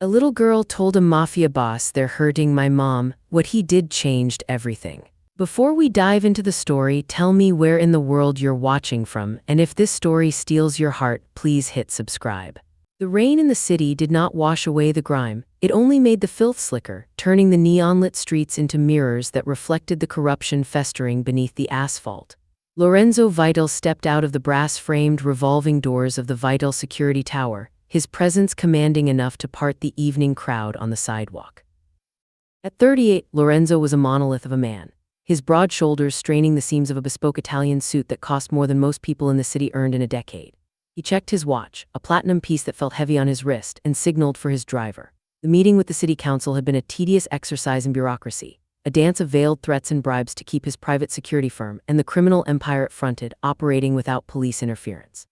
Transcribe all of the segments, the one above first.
A little girl told a mafia boss they're hurting my mom. What he did changed everything. Before we dive into the story, tell me where in the world you're watching from, and if this story steals your heart, please hit subscribe. The rain in the city did not wash away the grime, it only made the filth slicker, turning the neon-lit streets into mirrors that reflected the corruption festering beneath the asphalt. Lorenzo Vital stepped out of the brass-framed revolving doors of the Vital Security Tower, his presence commanding enough to part the evening crowd on the sidewalk. At 38, Lorenzo was a monolith of a man, his broad shoulders straining the seams of a bespoke Italian suit that cost more than most people in the city earned in a decade. He checked his watch, a platinum piece that felt heavy on his wrist, and signaled for his driver. The meeting with the city council had been a tedious exercise in bureaucracy, a dance of veiled threats and bribes to keep his private security firm and the criminal empire it fronted operating without police interference.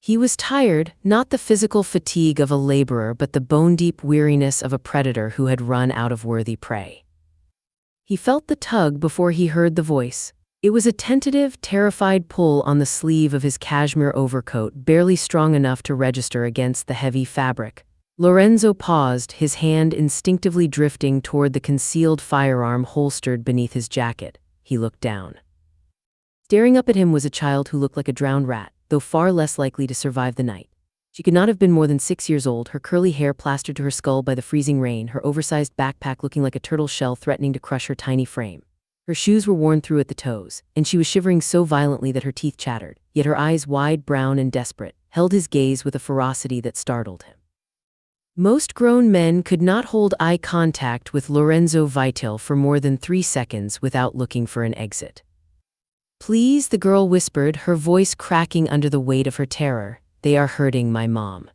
He was tired, not the physical fatigue of a laborer but the bone-deep weariness of a predator who had run out of worthy prey. He felt the tug before he heard the voice. It was a tentative, terrified pull on the sleeve of his cashmere overcoat, barely strong enough to register against the heavy fabric. Lorenzo paused, his hand instinctively drifting toward the concealed firearm holstered beneath his jacket. He looked down. Staring up at him was a child who looked like a drowned rat, though far less likely to survive the night. She could not have been more than 6 years old, her curly hair plastered to her skull by the freezing rain, her oversized backpack looking like a turtle shell threatening to crush her tiny frame. Her shoes were worn through at the toes, and she was shivering so violently that her teeth chattered, yet her eyes, wide, brown, and desperate, held his gaze with a ferocity that startled him. Most grown men could not hold eye contact with Lorenzo Vital for more than 3 seconds without looking for an exit. "Please," the girl whispered, her voice cracking under the weight of her terror. "They are hurting my mom."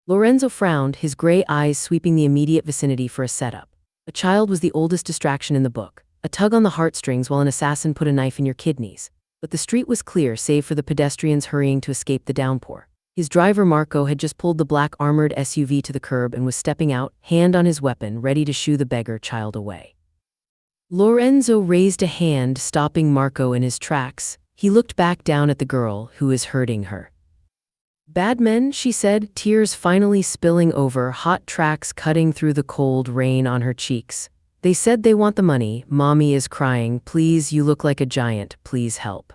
Lorenzo frowned, his gray eyes sweeping the immediate vicinity for a setup. A child was the oldest distraction in the book, a tug on the heartstrings while an assassin put a knife in your kidneys. But the street was clear save for the pedestrians hurrying to escape the downpour. His driver Marco had just pulled the black armored SUV to the curb and was stepping out, hand on his weapon, ready to shoo the beggar child away. Lorenzo raised a hand, stopping Marco in his tracks. He looked back down at the girl, who is hurting her. "Bad men," she said, tears finally spilling over, hot tracks cutting through the cold rain on her cheeks. "They said they want the money. Mommy is crying. Please, you look like a giant. Please help."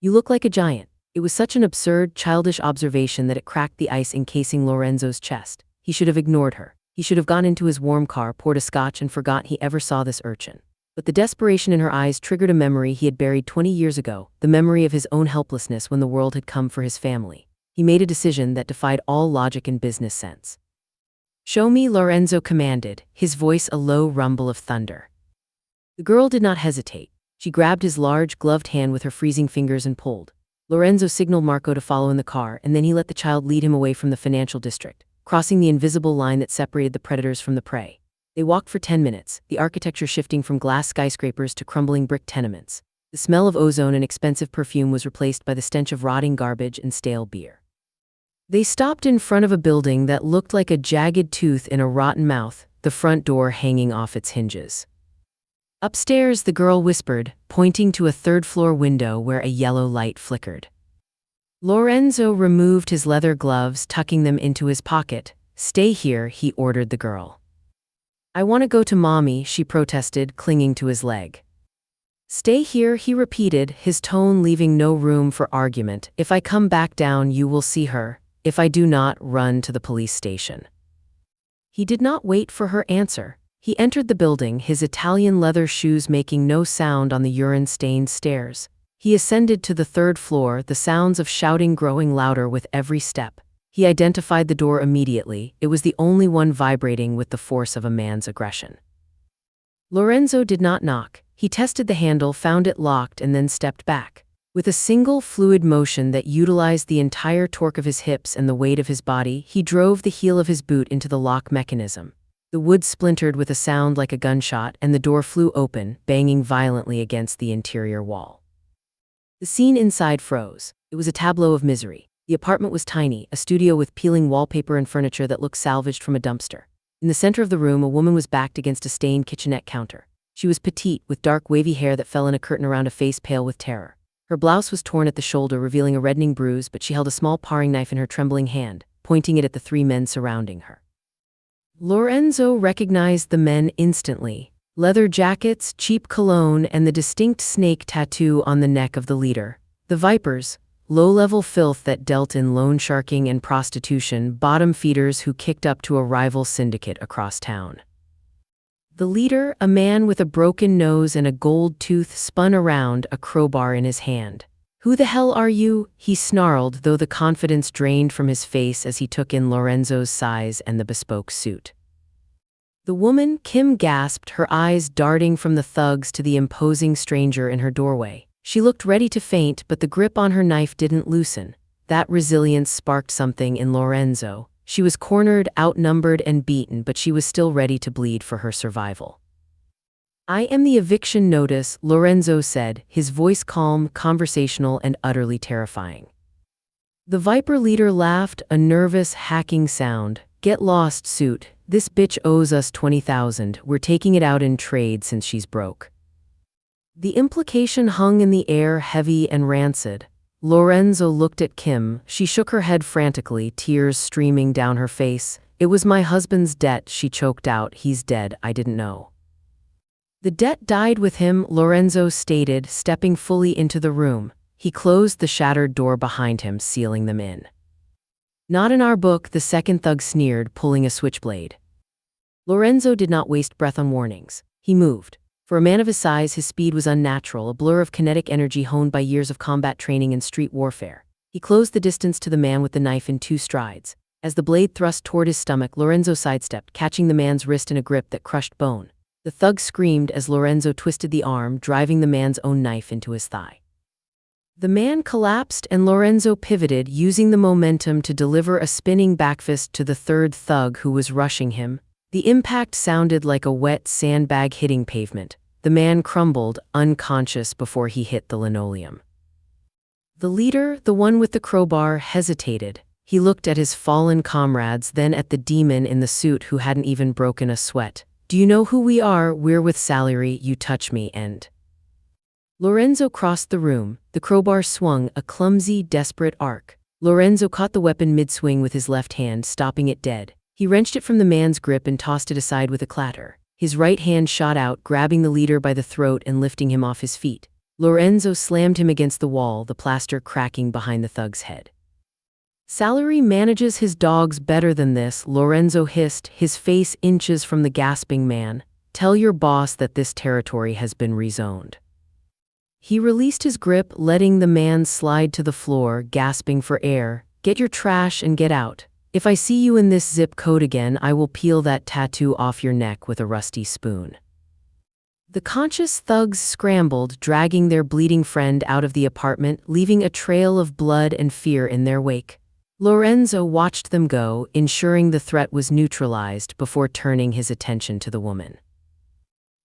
"You look like a giant." It was such an absurd, childish observation that it cracked the ice encasing Lorenzo's chest. He should have ignored her. He should have gone into his warm car, poured a scotch, and forgot he ever saw this urchin. But the desperation in her eyes triggered a memory he had buried 20 years ago, the memory of his own helplessness when the world had come for his family. He made a decision that defied all logic and business sense. "Show me," Lorenzo commanded, his voice a low rumble of thunder. The girl did not hesitate. She grabbed his large, gloved hand with her freezing fingers and pulled. Lorenzo signaled Marco to follow in the car, and then he let the child lead him away from the financial district, crossing the invisible line that separated the predators from the prey. They walked for 10 minutes, the architecture shifting from glass skyscrapers to crumbling brick tenements. The smell of ozone and expensive perfume was replaced by the stench of rotting garbage and stale beer. They stopped in front of a building that looked like a jagged tooth in a rotten mouth, the front door hanging off its hinges. "Upstairs," the girl whispered, pointing to a third-floor window where a yellow light flickered. Lorenzo removed his leather gloves, tucking them into his pocket. "Stay here," he ordered the girl. "I want to go to Mommy," she protested, clinging to his leg. "Stay here," he repeated, his tone leaving no room for argument. "If I come back down, you will see her. If I do not, run to the police station." He did not wait for her answer. He entered the building, his Italian leather shoes making no sound on the urine-stained stairs. He ascended to the 3rd floor, the sounds of shouting growing louder with every step. He identified the door immediately. It was the only one vibrating with the force of a man's aggression. Lorenzo did not knock. He tested the handle, found it locked, and then stepped back. With a single fluid motion that utilized the entire torque of his hips and the weight of his body, he drove the heel of his boot into the lock mechanism. The wood splintered with a sound like a gunshot, and the door flew open, banging violently against the interior wall. The scene inside froze. It was a tableau of misery. The apartment was tiny, a studio with peeling wallpaper and furniture that looked salvaged from a dumpster. In the center of the room, a woman was backed against a stained kitchenette counter. She was petite, with dark wavy hair that fell in a curtain around a face pale with terror. Her blouse was torn at the shoulder, revealing a reddening bruise, but she held a small paring knife in her trembling hand, pointing it at the 3 men surrounding her. Lorenzo recognized the men instantly. Leather jackets, cheap cologne, and the distinct snake tattoo on the neck of the leader. The vipers, low-level filth that dealt in loan sharking and prostitution, bottom feeders who kicked up to a rival syndicate across town. The leader, a man with a broken nose and a gold tooth, spun around, a crowbar in his hand. "Who the hell are you?" he snarled, though the confidence drained from his face as he took in Lorenzo's size and the bespoke suit. The woman, Kim, gasped, her eyes darting from the thugs to the imposing stranger in her doorway. She looked ready to faint, but the grip on her knife didn't loosen. That resilience sparked something in Lorenzo. She was cornered, outnumbered, and beaten, but she was still ready to bleed for her survival. "I am the eviction notice," Lorenzo said, his voice calm, conversational, and utterly terrifying. The Viper leader laughed, a nervous, hacking sound. "Get lost, suit. This bitch owes us 20,000. We're taking it out in trade since she's broke." The implication hung in the air, heavy and rancid. Lorenzo looked at Kim. She shook her head frantically, tears streaming down her face. "It was my husband's debt," she choked out. "He's dead. I didn't know." "The debt died with him," Lorenzo stated, stepping fully into the room. He closed the shattered door behind him, sealing them in. "Not in our book," the second thug sneered, pulling a switchblade. Lorenzo did not waste breath on warnings. He moved. For a man of his size, his speed was unnatural, a blur of kinetic energy honed by years of combat training and street warfare. He closed the distance to the man with the knife in 2 strides. As the blade thrust toward his stomach, Lorenzo sidestepped, catching the man's wrist in a grip that crushed bone. The thug screamed as Lorenzo twisted the arm, driving the man's own knife into his thigh. The man collapsed, and Lorenzo pivoted, using the momentum to deliver a spinning backfist to the third thug who was rushing him. The impact sounded like a wet sandbag hitting pavement. The man crumbled, unconscious, before he hit the linoleum. The leader, the one with the crowbar, hesitated. He looked at his fallen comrades, then at the demon in the suit who hadn't even broken a sweat. "Do you know who we are? We're with salary. You touch me and..." Lorenzo crossed the room. The crowbar swung, a clumsy, desperate arc. Lorenzo caught the weapon mid-swing with his left hand, stopping it dead. He wrenched it from the man's grip and tossed it aside with a clatter. His right hand shot out, grabbing the leader by the throat and lifting him off his feet. Lorenzo slammed him against the wall, the plaster cracking behind the thug's head. "Salary manages his dogs better than this," Lorenzo hissed, his face inches from the gasping man. "Tell your boss that this territory has been rezoned." He released his grip, letting the man slide to the floor, gasping for air. "Get your trash and get out. If I see you in this zip code again, I will peel that tattoo off your neck with a rusty spoon." The conscious thugs scrambled, dragging their bleeding friend out of the apartment, leaving a trail of blood and fear in their wake. Lorenzo watched them go, ensuring the threat was neutralized before turning his attention to the woman.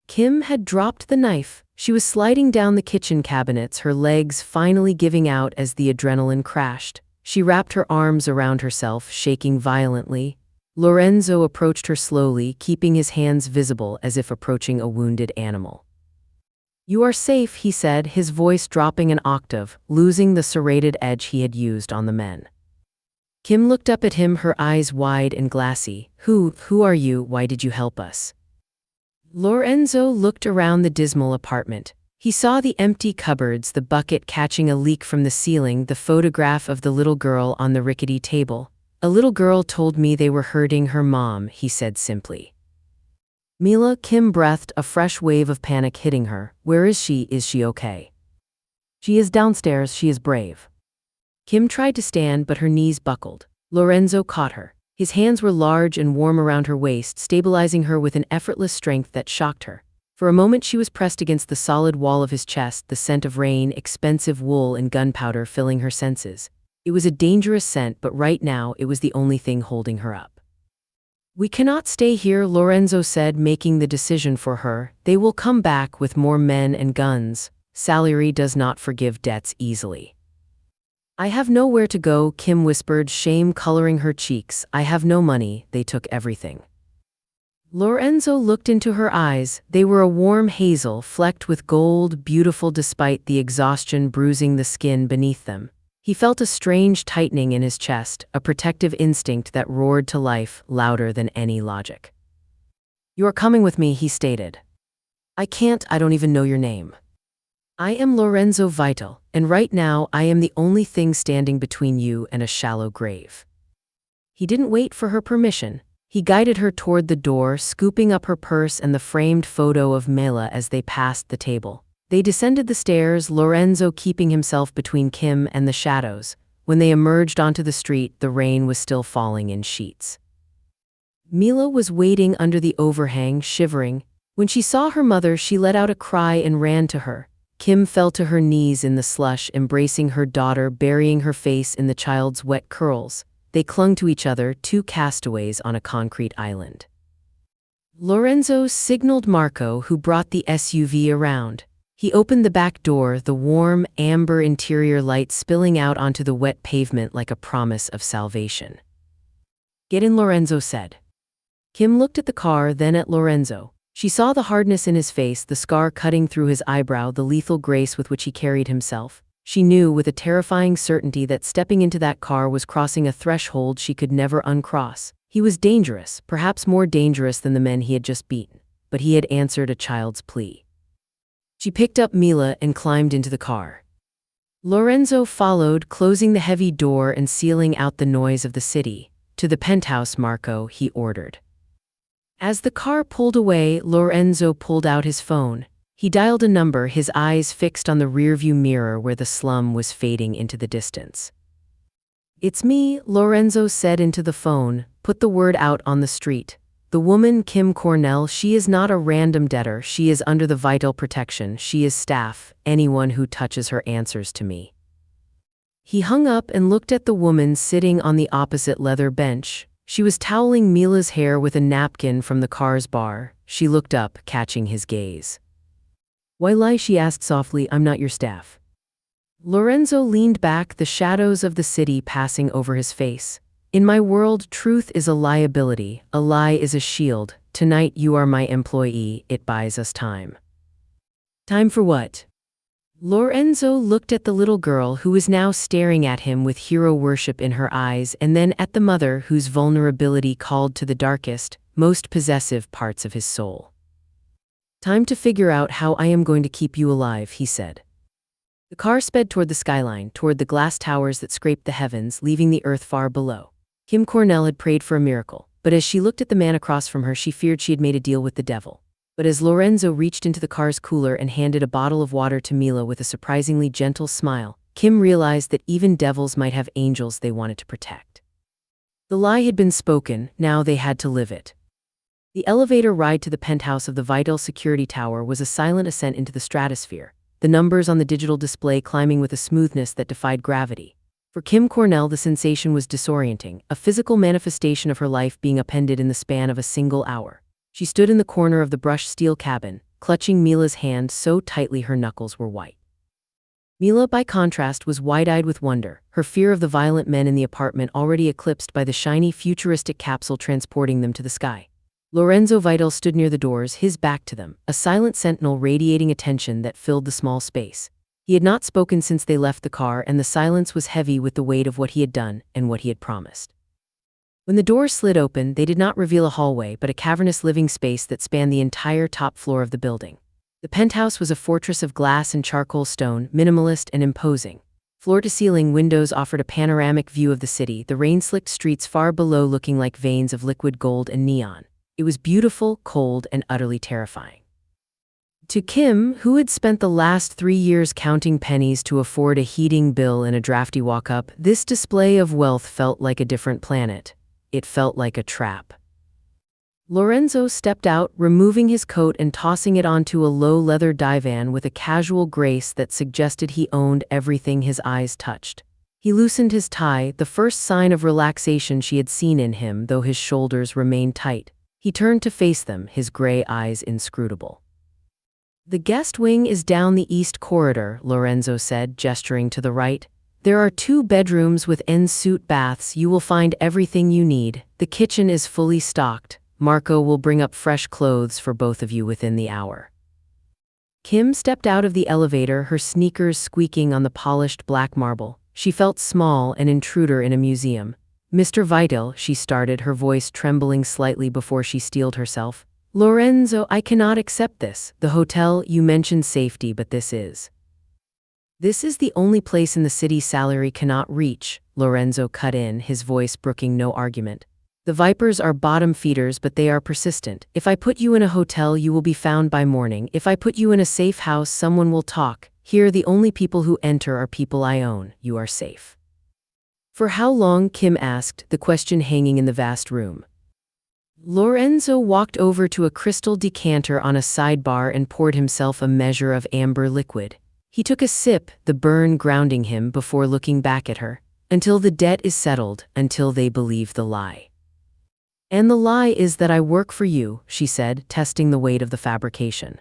Kim had dropped the knife. She was sliding down the kitchen cabinets, her legs finally giving out as the adrenaline crashed. She wrapped her arms around herself, shaking violently. Lorenzo approached her slowly, keeping his hands visible as if approaching a wounded animal. "You are safe," he said, his voice dropping an octave, losing the serrated edge he had used on the men. Kim looked up at him, her eyes wide and glassy. Who are you? Why did you help us?" Lorenzo looked around the dismal apartment. He saw the empty cupboards, the bucket catching a leak from the ceiling, the photograph of the little girl on the rickety table. "A little girl told me they were hurting her mom," he said simply. "Mila," Kim breathed, a fresh wave of panic hitting her. "Where is she? Is she okay?" "She is downstairs. She is brave." Kim tried to stand, but her knees buckled. Lorenzo caught her. His hands were large and warm around her waist, stabilizing her with an effortless strength that shocked her. For a moment she was pressed against the solid wall of his chest, the scent of rain, expensive wool, and gunpowder filling her senses. It was a dangerous scent, but right now it was the only thing holding her up. "We cannot stay here," Lorenzo said, making the decision for her. "They will come back with more men and guns. Salary does not forgive debts easily." "I have nowhere to go," Kim whispered, shame coloring her cheeks. "I have no money. They took everything." Lorenzo looked into her eyes. They were a warm hazel, flecked with gold, beautiful despite the exhaustion bruising the skin beneath them. He felt a strange tightening in his chest, a protective instinct that roared to life louder than any logic. "You are coming with me," he stated. I don't even know your name." "I am Lorenzo Vital, and right now I am the only thing standing between you and a shallow grave." He didn't wait for her permission. He guided her toward the door, scooping up her purse and the framed photo of Mela as they passed the table. They descended the stairs, Lorenzo keeping himself between Kim and the shadows. When they emerged onto the street, the rain was still falling in sheets. Mila was waiting under the overhang, shivering. When she saw her mother, she let out a cry and ran to her. Kim fell to her knees in the slush, embracing her daughter, burying her face in the child's wet curls. They clung to each other, two castaways on a concrete island. Lorenzo signaled Marco, who brought the SUV around. He opened the back door, the warm, amber interior light spilling out onto the wet pavement like a promise of salvation. "Get in," Lorenzo said. Kim looked at the car, then at Lorenzo. She saw the hardness in his face, the scar cutting through his eyebrow, the lethal grace with which he carried himself. She knew with a terrifying certainty that stepping into that car was crossing a threshold she could never uncross. He was dangerous, perhaps more dangerous than the men he had just beaten, but he had answered a child's plea. She picked up Mila and climbed into the car. Lorenzo followed, closing the heavy door and sealing out the noise of the city. "To the penthouse, Marco," he ordered. As the car pulled away, Lorenzo pulled out his phone. He dialed a number, his eyes fixed on the rearview mirror where the slum was fading into the distance. "It's me," Lorenzo said into the phone. "Put the word out on the street. The woman, Kim Cornell, she is not a random debtor. She is under the Vital protection. She is staff. Anyone who touches her answers to me." He hung up and looked at the woman sitting on the opposite leather bench. She was toweling Mila's hair with a napkin from the car's bar. She looked up, catching his gaze. "Why lie?" she asked softly. "I'm not your staff." Lorenzo leaned back, the shadows of the city passing over his face. "In my world, truth is a liability. A lie is a shield. Tonight you are my employee. It buys us time." "Time for what?" Lorenzo looked at the little girl who was now staring at him with hero worship in her eyes, and then at the mother whose vulnerability called to the darkest, most possessive parts of his soul. "Time to figure out how I am going to keep you alive," he said. The car sped toward the skyline, toward the glass towers that scraped the heavens, leaving the earth far below. Kim Cornell had prayed for a miracle, but as she looked at the man across from her, she feared she had made a deal with the devil. But as Lorenzo reached into the car's cooler and handed a bottle of water to Mila with a surprisingly gentle smile, Kim realized that even devils might have angels they wanted to protect. The lie had been spoken, now they had to live it. The elevator ride to the penthouse of the Vital security tower was a silent ascent into the stratosphere, the numbers on the digital display climbing with a smoothness that defied gravity. For Kim Cornell, the sensation was disorienting, a physical manifestation of her life being upended in the span of a single hour. She stood in the corner of the brushed steel cabin, clutching Mila's hand so tightly her knuckles were white. Mila, by contrast, was wide-eyed with wonder, her fear of the violent men in the apartment already eclipsed by the shiny, futuristic capsule transporting them to the sky. Lorenzo Vital stood near the doors, his back to them, a silent sentinel radiating attention that filled the small space. He had not spoken since they left the car, and the silence was heavy with the weight of what he had done and what he had promised. When the door slid open, they did not reveal a hallway but a cavernous living space that spanned the entire top floor of the building. The penthouse was a fortress of glass and charcoal stone, minimalist and imposing. Floor-to-ceiling windows offered a panoramic view of the city, the rain-slicked streets far below looking like veins of liquid gold and neon. It was beautiful, cold, and utterly terrifying. To Kim, who had spent the last 3 years counting pennies to afford a heating bill and a drafty walk-up, this display of wealth felt like a different planet. It felt like a trap. Lorenzo stepped out, removing his coat and tossing it onto a low leather divan with a casual grace that suggested he owned everything his eyes touched. He loosened his tie, the first sign of relaxation she had seen in him, though his shoulders remained tight. He turned to face them, his gray eyes inscrutable. "The guest wing is down the east corridor," Lorenzo said, gesturing to the right. "There are 2 bedrooms with en-suite baths. You will find everything you need. The kitchen is fully stocked. Marco will bring up fresh clothes for both of you within the hour." Kim stepped out of the elevator, her sneakers squeaking on the polished black marble. She felt small, an intruder in a museum. Mr. Vital, she started, her voice trembling slightly before she steeled herself. Lorenzo, I cannot accept this. The hotel, you mentioned safety, but this is the only place in the city salary cannot reach, Lorenzo cut in, his voice brooking no argument. The Vipers are bottom feeders, but they are persistent. If I put you in a hotel, you will be found by morning. If I put you in a safe house, someone will talk. Here, the only people who enter are people I own. You are safe. For how long? Kim asked, the question hanging in the vast room. Lorenzo walked over to a crystal decanter on a sidebar and poured himself a measure of amber liquid. He took a sip, the burn grounding him, before looking back at her. Until the debt is settled, until they believe the lie. And the lie is that I work for you, she said, testing the weight of the fabrication.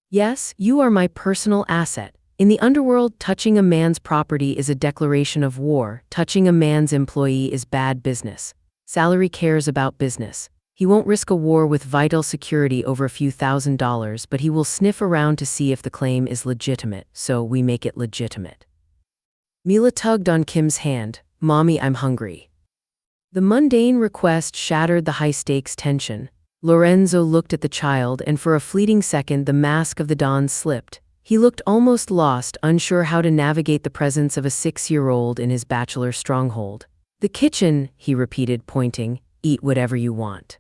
Yes, you are my personal asset. In the underworld, touching a man's property is a declaration of war. Touching a man's employee is bad business. Salary cares about business. He won't risk a war with Vital security over a few $1,000s, but he will sniff around to see if the claim is legitimate, so we make it legitimate. Mila tugged on Kim's hand. Mommy, I'm hungry. The mundane request shattered the high-stakes tension. Lorenzo looked at the child, and for a fleeting second the mask of the Don slipped. He looked almost lost, unsure how to navigate the presence of a 6-year-old in his bachelor stronghold. The kitchen, he repeated, pointing. Eat whatever you want.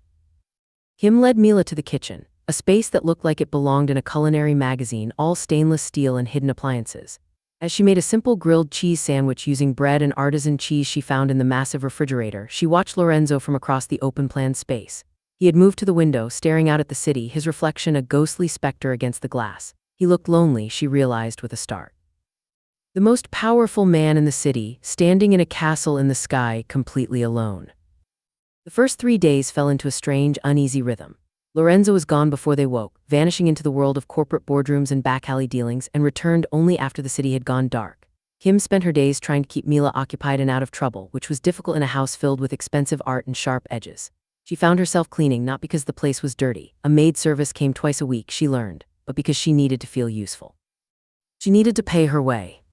Kim led Mila to the kitchen, a space that looked like it belonged in a culinary magazine, all stainless steel and hidden appliances. As she made a simple grilled cheese sandwich using bread and artisan cheese she found in the massive refrigerator, she watched Lorenzo from across the open-plan space. He had moved to the window, staring out at the city, his reflection a ghostly specter against the glass. He looked lonely, she realized with a start. The most powerful man in the city, standing in a castle in the sky, completely alone. The first 3 days fell into a strange, uneasy rhythm. Lorenzo was gone before they woke, vanishing into the world of corporate boardrooms and back-alley dealings, and returned only after the city had gone dark. Kim spent her days trying to keep Mila occupied and out of trouble, which was difficult in a house filled with expensive art and sharp edges. She found herself cleaning not because the place was dirty. A maid service came twice a week, she learned, but because she needed to feel useful. She needed to pay her way.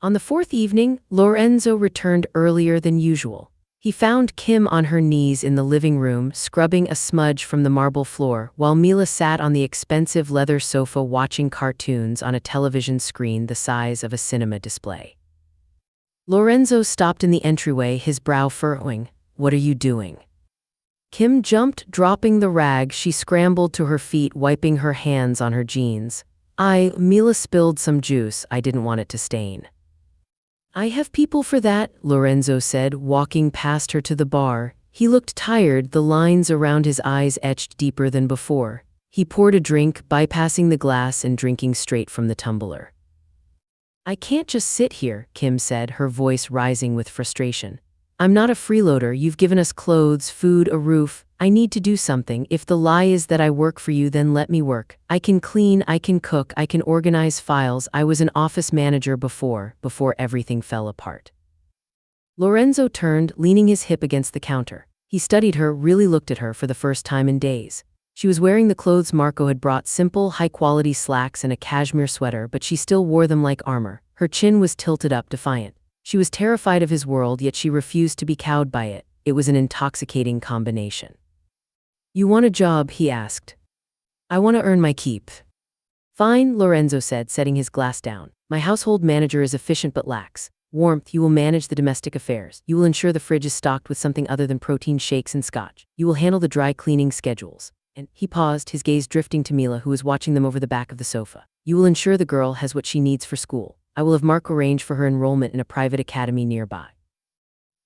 On the 4th evening, Lorenzo returned earlier than usual. He found Kim on her knees in the living room, scrubbing a smudge from the marble floor, while Mila sat on the expensive leather sofa watching cartoons on a television screen the size of a cinema display. Lorenzo stopped in the entryway, his brow furrowing. What are you doing? Kim jumped, dropping the rag. She scrambled to her feet, wiping her hands on her jeans. Mila spilled some juice. I didn't want it to stain. I have people for that, Lorenzo said, walking past her to the bar. He looked tired, the lines around his eyes etched deeper than before. He poured a drink, bypassing the glass and drinking straight from the tumbler. I can't just sit here, Kim said, her voice rising with frustration. I'm not a freeloader. You've given us clothes, food, a roof. I need to do something. If the lie is that I work for you, then let me work. I can clean, I can cook, I can organize files. I was an office manager before everything fell apart. Lorenzo turned, leaning his hip against the counter. He studied her, really looked at her for the first time in days. She was wearing the clothes Marco had brought, simple, high-quality slacks and a cashmere sweater, but she still wore them like armor. Her chin was tilted up, defiant. She was terrified of his world, yet she refused to be cowed by it. It was an intoxicating combination. You want a job? He asked. I want to earn my keep. Fine, Lorenzo said, setting his glass down. My household manager is efficient but lacks warmth. You will manage the domestic affairs. You will ensure the fridge is stocked with something other than protein shakes and scotch. You will handle the dry cleaning schedules. And he paused, his gaze drifting to Mila, who was watching them over the back of the sofa. You will ensure the girl has what she needs for school. I will have Marco arrange for her enrollment in a private academy nearby.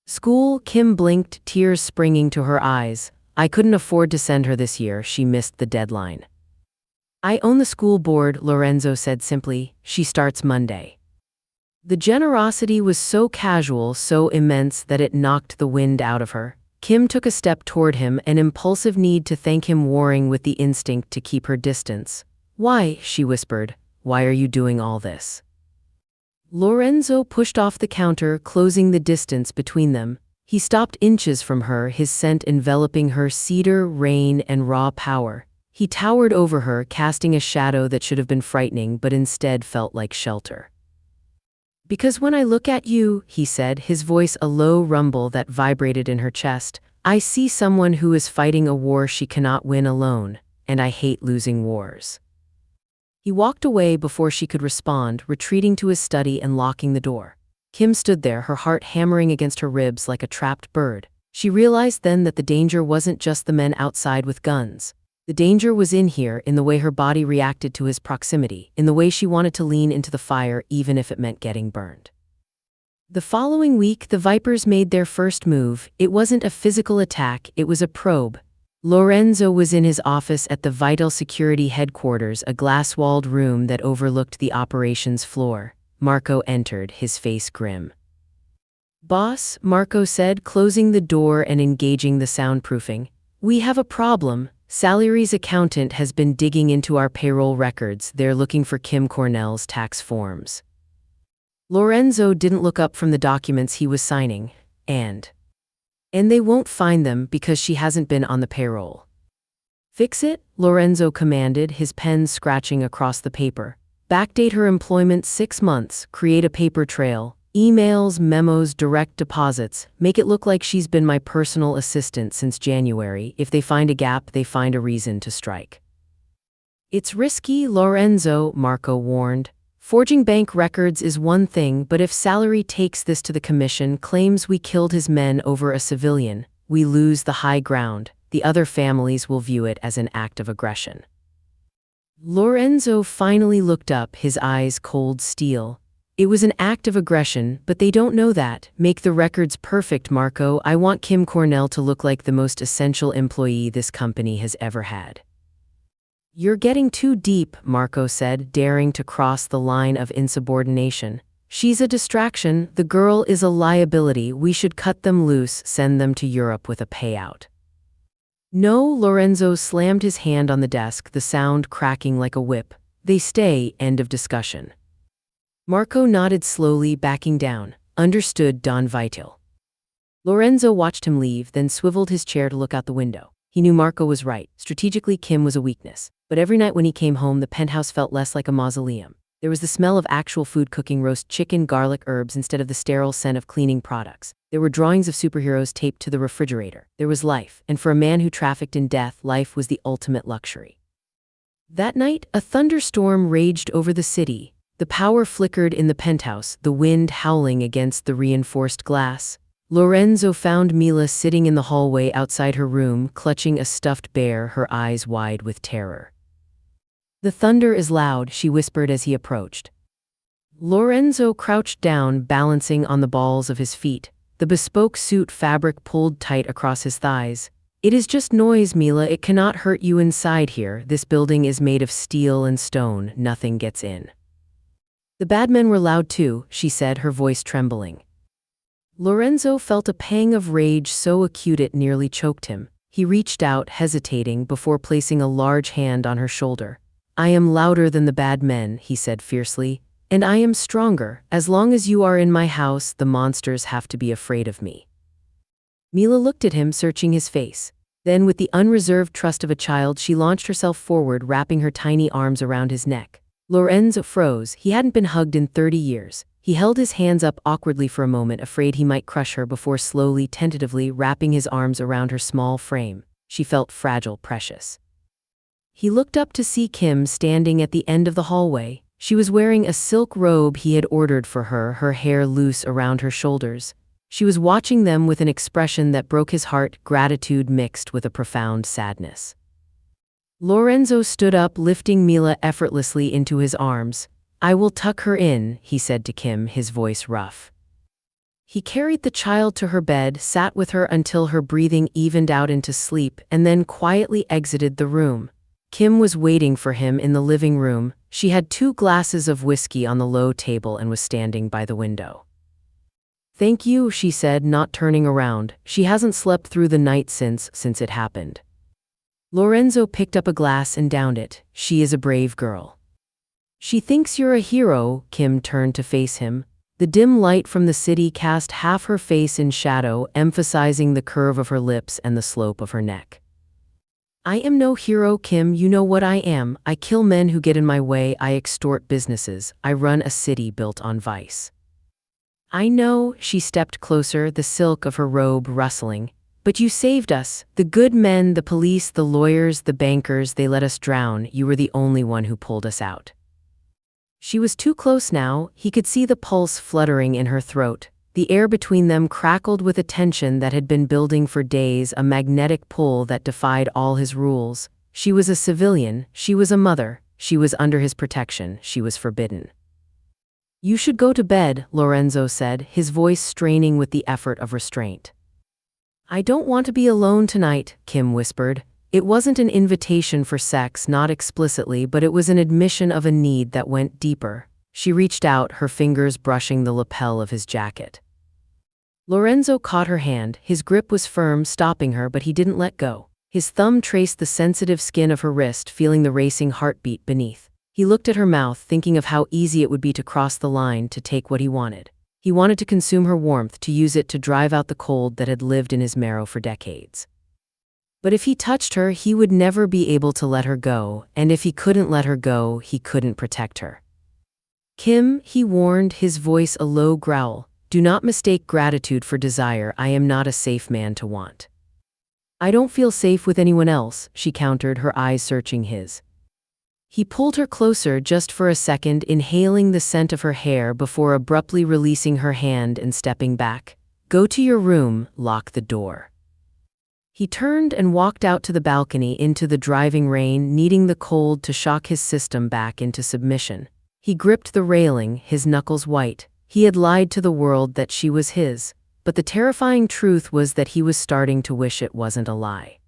School? Kim blinked, tears springing to her eyes. I couldn't afford to send her this year. She missed the deadline. I own the school board, Lorenzo said simply. She starts Monday. The generosity was so casual, so immense that it knocked the wind out of her. Kim took a step toward him, an impulsive need to thank him warring with the instinct to keep her distance. Why? She whispered. Why are you doing all this? Lorenzo pushed off the counter, closing the distance between them. He stopped inches from her, his scent enveloping her, cedar, rain, and raw power. He towered over her, casting a shadow that should have been frightening but instead felt like shelter. Because when I look at you, he said, his voice a low rumble that vibrated in her chest, I see someone who is fighting a war she cannot win alone, and I hate losing wars. He walked away before she could respond, retreating to his study and locking the door. Kim stood there, her heart hammering against her ribs like a trapped bird. She realized then that the danger wasn't just the men outside with guns. The danger was in here, in the way her body reacted to his proximity, in the way she wanted to lean into the fire even if it meant getting burned. The following week, the Vipers made their first move. It wasn't a physical attack, it was a probe. Lorenzo was in his office at the Vital Security headquarters, a glass-walled room that overlooked the operations floor. Marco entered, his face grim. "Boss," Marco said, closing the door and engaging the soundproofing. "We have a problem. Salary's accountant has been digging into our payroll records. They're looking for Kim Cornell's tax forms." Lorenzo didn't look up from the documents he was signing, and they won't find them because she hasn't been on the payroll. "Fix it," Lorenzo commanded, his pen scratching across the paper. "Backdate her employment 6 months, create a paper trail. Emails, memos, direct deposits. Make it look like she's been my personal assistant since January. If they find a gap, they find a reason to strike." "It's risky, Lorenzo," Marco warned. "Forging bank records is one thing, but if Salary takes this to the commission, claims we killed his men over a civilian, we lose the high ground. The other families will view it as an act of aggression." Lorenzo finally looked up, his eyes cold steel. "It was an act of aggression, but they don't know that. Make the records perfect, Marco. I want Kim Cornell to look like the most essential employee this company has ever had." "You're getting too deep," Marco said, daring to cross the line of insubordination. "She's a distraction. The girl is a liability. We should cut them loose, send them to Europe with a payout." "No," Lorenzo slammed his hand on the desk, the sound cracking like a whip. "They stay, end of discussion." Marco nodded slowly, backing down. "Understood, Don Vital." Lorenzo watched him leave, then swiveled his chair to look out the window. He knew Marco was right. Strategically, Kim was a weakness. But every night when he came home, the penthouse felt less like a mausoleum. There was the smell of actual food cooking, roast chicken, garlic, herbs, instead of the sterile scent of cleaning products. There were drawings of superheroes taped to the refrigerator. There was life, and for a man who trafficked in death, life was the ultimate luxury. That night, a thunderstorm raged over the city. The power flickered in the penthouse, the wind howling against the reinforced glass. Lorenzo found Mila sitting in the hallway outside her room, clutching a stuffed bear, her eyes wide with terror. "The thunder is loud," she whispered as he approached. Lorenzo crouched down, balancing on the balls of his feet, the bespoke suit fabric pulled tight across his thighs. "It is just noise, Mila. It cannot hurt you inside here. This building is made of steel and stone. Nothing gets in." "The bad men were loud too," she said, her voice trembling. Lorenzo felt a pang of rage so acute it nearly choked him. He reached out, hesitating, before placing a large hand on her shoulder. "I am louder than the bad men," he said fiercely, "and I am stronger. As long as you are in my house, the monsters have to be afraid of me." Mila looked at him, searching his face. Then, with the unreserved trust of a child, she launched herself forward, wrapping her tiny arms around his neck. Lorenzo froze. He hadn't been hugged in 30 years. He held his hands up awkwardly for a moment, afraid he might crush her, before slowly, tentatively wrapping his arms around her small frame. She felt fragile, precious. He looked up to see Kim standing at the end of the hallway. She was wearing a silk robe he had ordered for her, her hair loose around her shoulders. She was watching them with an expression that broke his heart, gratitude mixed with a profound sadness. Lorenzo stood up, lifting Mila effortlessly into his arms. "I will tuck her in," he said to Kim, his voice rough. He carried the child to her bed, sat with her until her breathing evened out into sleep, and then quietly exited the room. Kim was waiting for him in the living room. She had 2 glasses of whiskey on the low table and was standing by the window. "Thank you," she said, not turning around. She hasn't slept through the night since it happened. Lorenzo picked up a glass and downed it. "She is a brave girl." "She thinks you're a hero." Kim turned to face him. The dim light from the city cast half her face in shadow, emphasizing the curve of her lips and the slope of her neck. "I am no hero, Kim. You know what I am. I kill men who get in my way. I extort businesses. I run a city built on vice." I know, she stepped closer, the silk of her robe rustling. But you saved us. The good men, the police, the lawyers, the bankers, they let us drown. You were the only one who pulled us out. She was too close now. He could see the pulse fluttering in her throat. The air between them crackled with a tension that had been building for days, a magnetic pull that defied all his rules. She was a civilian, she was a mother, she was under his protection, she was forbidden. You should go to bed, Lorenzo said, his voice straining with the effort of restraint. I don't want to be alone tonight, Kim whispered. It wasn't an invitation for sex, not explicitly, but it was an admission of a need that went deeper. She reached out, her fingers brushing the lapel of his jacket. Lorenzo caught her hand. His grip was firm, stopping her, but he didn't let go. His thumb traced the sensitive skin of her wrist, feeling the racing heartbeat beneath. He looked at her mouth, thinking of how easy it would be to cross the line, to take what he wanted. He wanted to consume her warmth, to use it to drive out the cold that had lived in his marrow for decades. But if he touched her, he would never be able to let her go, and if he couldn't let her go, he couldn't protect her. Kim, he warned, his voice a low growl, do not mistake gratitude for desire. I am not a safe man to want. I don't feel safe with anyone else, she countered, her eyes searching his. He pulled her closer just for a second, inhaling the scent of her hair before abruptly releasing her hand and stepping back. Go to your room, lock the door. He turned and walked out to the balcony into the driving rain, needing the cold to shock his system back into submission. He gripped the railing, his knuckles white. He had lied to the world that she was his, but the terrifying truth was that he was starting to wish it wasn't a lie.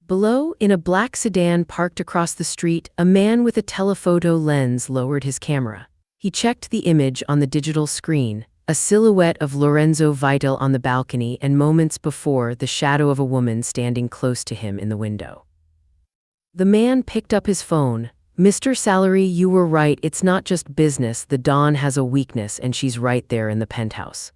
Below, in a black sedan parked across the street, a man with a telephoto lens lowered his camera. He checked the image on the digital screen, a silhouette of Lorenzo Vital on the balcony, and moments before, the shadow of a woman standing close to him in the window. The man picked up his phone. Mr. Salary, you were right, it's not just business, the Dawn has a weakness and she's right there in the penthouse.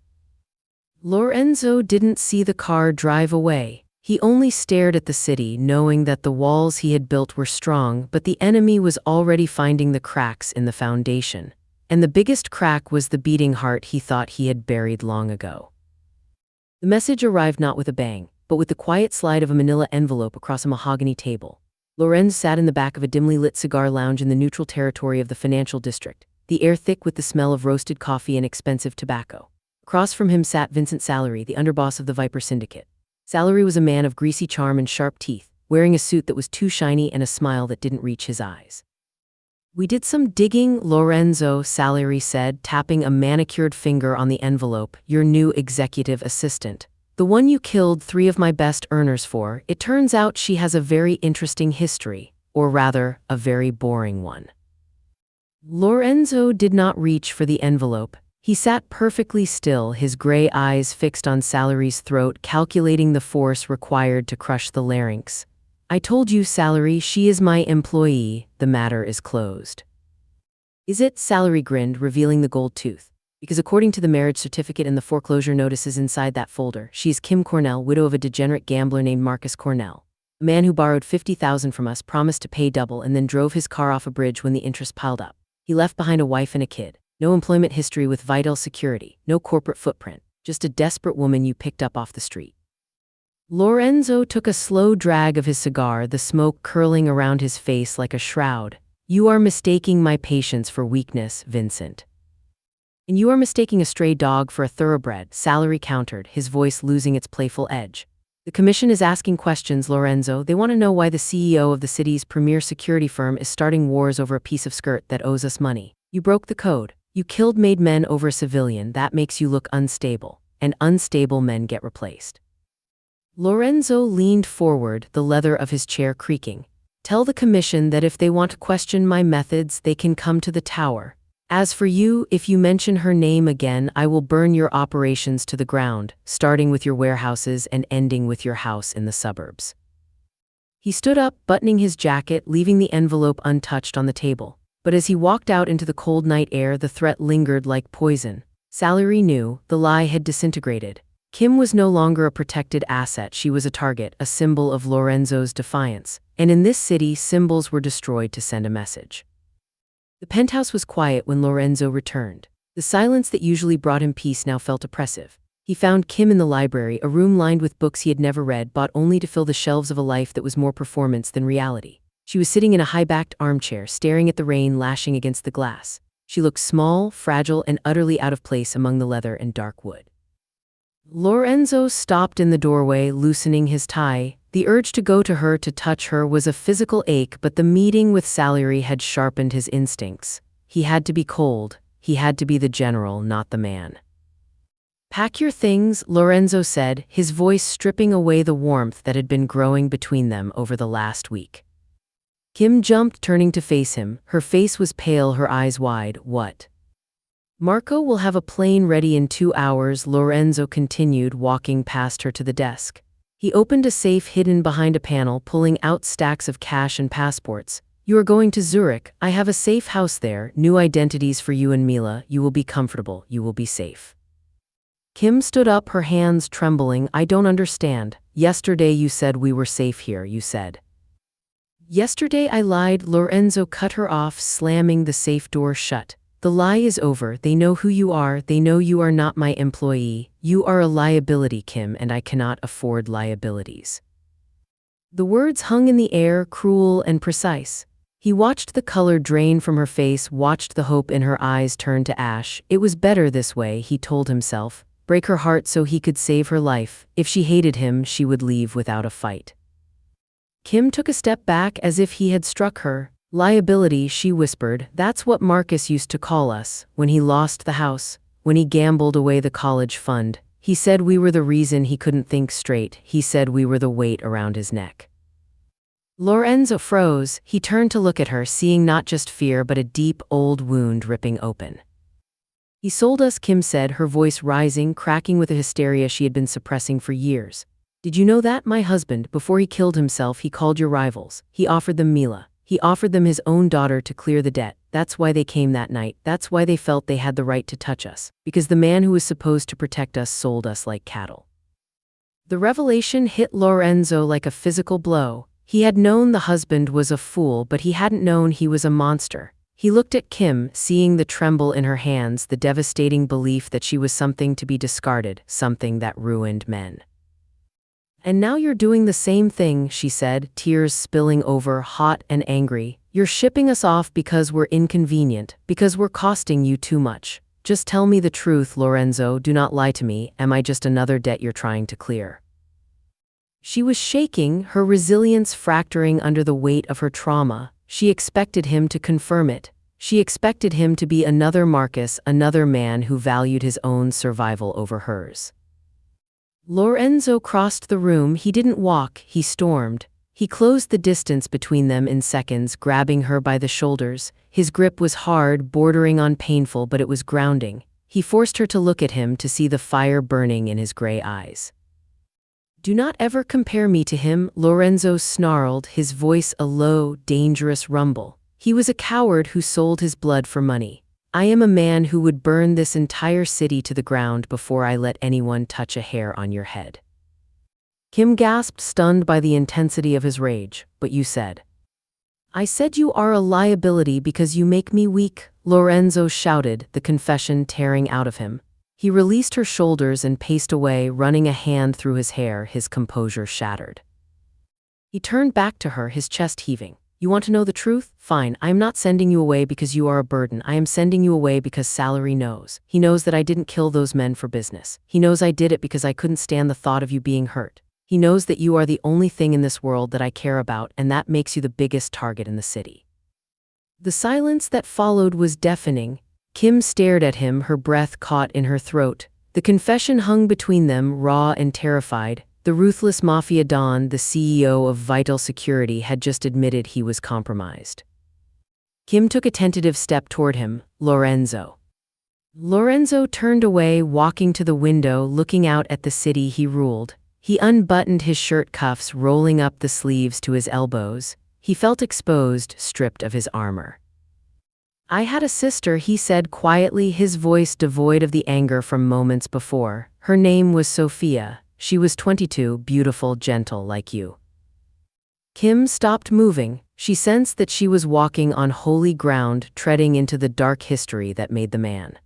Lorenzo didn't see the car drive away. He only stared at the city, knowing that the walls he had built were strong, but the enemy was already finding the cracks in the foundation. And the biggest crack was the beating heart he thought he had buried long ago. The message arrived not with a bang, but with the quiet slide of a manila envelope across a mahogany table. Lorenz sat in the back of a dimly lit cigar lounge in the neutral territory of the financial district, the air thick with the smell of roasted coffee and expensive tobacco. Across from him sat Vincent Salary, the underboss of the Viper Syndicate. Salary was a man of greasy charm and sharp teeth, wearing a suit that was too shiny and a smile that didn't reach his eyes. We did some digging, Lorenzo, Salary said, tapping a manicured finger on the envelope. Your new executive assistant. The one you killed 3 of my best earners for. It turns out she has a very interesting history, or rather, a very boring one. Lorenzo did not reach for the envelope. He sat perfectly still, his gray eyes fixed on Salary's throat, calculating the force required to crush the larynx. I told you, Salary, she is my employee. The matter is closed. Is it? Salary grinned, revealing the gold tooth. Because according to the marriage certificate and the foreclosure notices inside that folder, she is Kim Cornell, widow of a degenerate gambler named Marcus Cornell. A man who borrowed $50,000 from us, promised to pay double, and then drove his car off a bridge when the interest piled up. He left behind a wife and a kid. No employment history with Vital Security, no corporate footprint, just a desperate woman you picked up off the street. Lorenzo took a slow drag of his cigar, the smoke curling around his face like a shroud. You are mistaking my patience for weakness, Vincent. And you are mistaking a stray dog for a thoroughbred, Salary countered, his voice losing its playful edge. The commission is asking questions, Lorenzo. They want to know why the CEO of the city's premier security firm is starting wars over a piece of skirt that owes us money. You broke the code. You killed made men over a civilian. That makes you look unstable, and unstable men get replaced. Lorenzo leaned forward, the leather of his chair creaking. Tell the commission that if they want to question my methods, they can come to the tower. As for you, if you mention her name again, I will burn your operations to the ground, starting with your warehouses and ending with your house in the suburbs. He stood up, buttoning his jacket, leaving the envelope untouched on the table. But as he walked out into the cold night air, the threat lingered like poison. Salary knew, the lie had disintegrated. Kim was no longer a protected asset, she was a target, a symbol of Lorenzo's defiance. And in this city, symbols were destroyed to send a message. The penthouse was quiet when Lorenzo returned. The silence that usually brought him peace now felt oppressive. He found Kim in the library, a room lined with books he had never read, bought only to fill the shelves of a life that was more performance than reality. She was sitting in a high-backed armchair, staring at the rain lashing against the glass. She looked small, fragile, and utterly out of place among the leather and dark wood. Lorenzo stopped in the doorway, loosening his tie. The urge to go to her, to touch her, was a physical ache, but the meeting with Salieri had sharpened his instincts. He had to be cold. He had to be the general, not the man. "Pack your things," Lorenzo said, his voice stripping away the warmth that had been growing between them over the last week. Kim jumped, turning to face him. Her face was pale, her eyes wide. "What?" "Marco will have a plane ready in 2 hours," Lorenzo continued, walking past her to the desk. He opened a safe hidden behind a panel, pulling out stacks of cash and passports. "You are going to Zurich. I have a safe house there, new identities for you and Mila. You will be comfortable. You will be safe." Kim stood up, her hands trembling. "I don't understand. Yesterday you said we were safe here, you said." "Yesterday I lied," Lorenzo cut her off, slamming the safe door shut. "The lie is over. They know who you are. They know you are not my employee. You are a liability, Kim, and I cannot afford liabilities." The words hung in the air, cruel and precise. He watched the color drain from her face, watched the hope in her eyes turn to ash. It was better this way, he told himself. Break her heart so he could save her life. If she hated him, she would leave without a fight. Kim took a step back as if he had struck her. "Liability," she whispered. "That's what Marcus used to call us, when he lost the house, when he gambled away the college fund. He said we were the reason he couldn't think straight. He said we were the weight around his neck." Lorenzo froze. He turned to look at her, seeing not just fear but a deep, old wound ripping open. "He sold us," Kim said, her voice rising, cracking with a hysteria she had been suppressing for years. "Did you know that? My husband, before he killed himself, he called your rivals. He offered them Mila. He offered them his own daughter to clear the debt. That's why they came that night. That's why they felt they had the right to touch us. Because the man who was supposed to protect us sold us like cattle." The revelation hit Lorenzo like a physical blow. He had known the husband was a fool, but he hadn't known he was a monster. He looked at Kim, seeing the tremble in her hands, the devastating belief that she was something to be discarded, something that ruined men. "And now you're doing the same thing," she said, tears spilling over, hot and angry. "You're shipping us off because we're inconvenient, because we're costing you too much. Just tell me the truth, Lorenzo, do not lie to me. Am I just another debt you're trying to clear?" She was shaking, her resilience fracturing under the weight of her trauma. She expected him to confirm it. She expected him to be another Marcus, another man who valued his own survival over hers. Lorenzo crossed the room. He didn't walk, he stormed. He closed the distance between them in seconds, grabbing her by the shoulders. His grip was hard, bordering on painful, but it was grounding. He forced her to look at him, to see the fire burning in his gray eyes. "Do not ever compare me to him," Lorenzo snarled, his voice a low, dangerous rumble. "He was a coward who sold his blood for money. I am a man who would burn this entire city to the ground before I let anyone touch a hair on your head." Kim gasped, stunned by the intensity of his rage. "But you said." "I said you are a liability because you make me weak," Lorenzo shouted, the confession tearing out of him. He released her shoulders and paced away, running a hand through his hair, his composure shattered. He turned back to her, his chest heaving. "You want to know the truth? Fine, I am not sending you away because you are a burden. I am sending you away because Salieri knows. He knows that I didn't kill those men for business. He knows I did it because I couldn't stand the thought of you being hurt. He knows that you are the only thing in this world that I care about, and that makes you the biggest target in the city." The silence that followed was deafening. Kim stared at him, her breath caught in her throat. The confession hung between them, raw and terrified. The ruthless Mafia Don, the CEO of Vital Security, had just admitted he was compromised. Kim took a tentative step toward him. "Lorenzo." Lorenzo turned away, walking to the window, looking out at the city he ruled. He unbuttoned his shirt cuffs, rolling up the sleeves to his elbows. He felt exposed, stripped of his armor. "I had a sister," he said quietly, his voice devoid of the anger from moments before. "Her name was Sophia. She was 22, beautiful, gentle like you." Kim stopped moving. She sensed that she was walking on holy ground, treading into the dark history that made the man.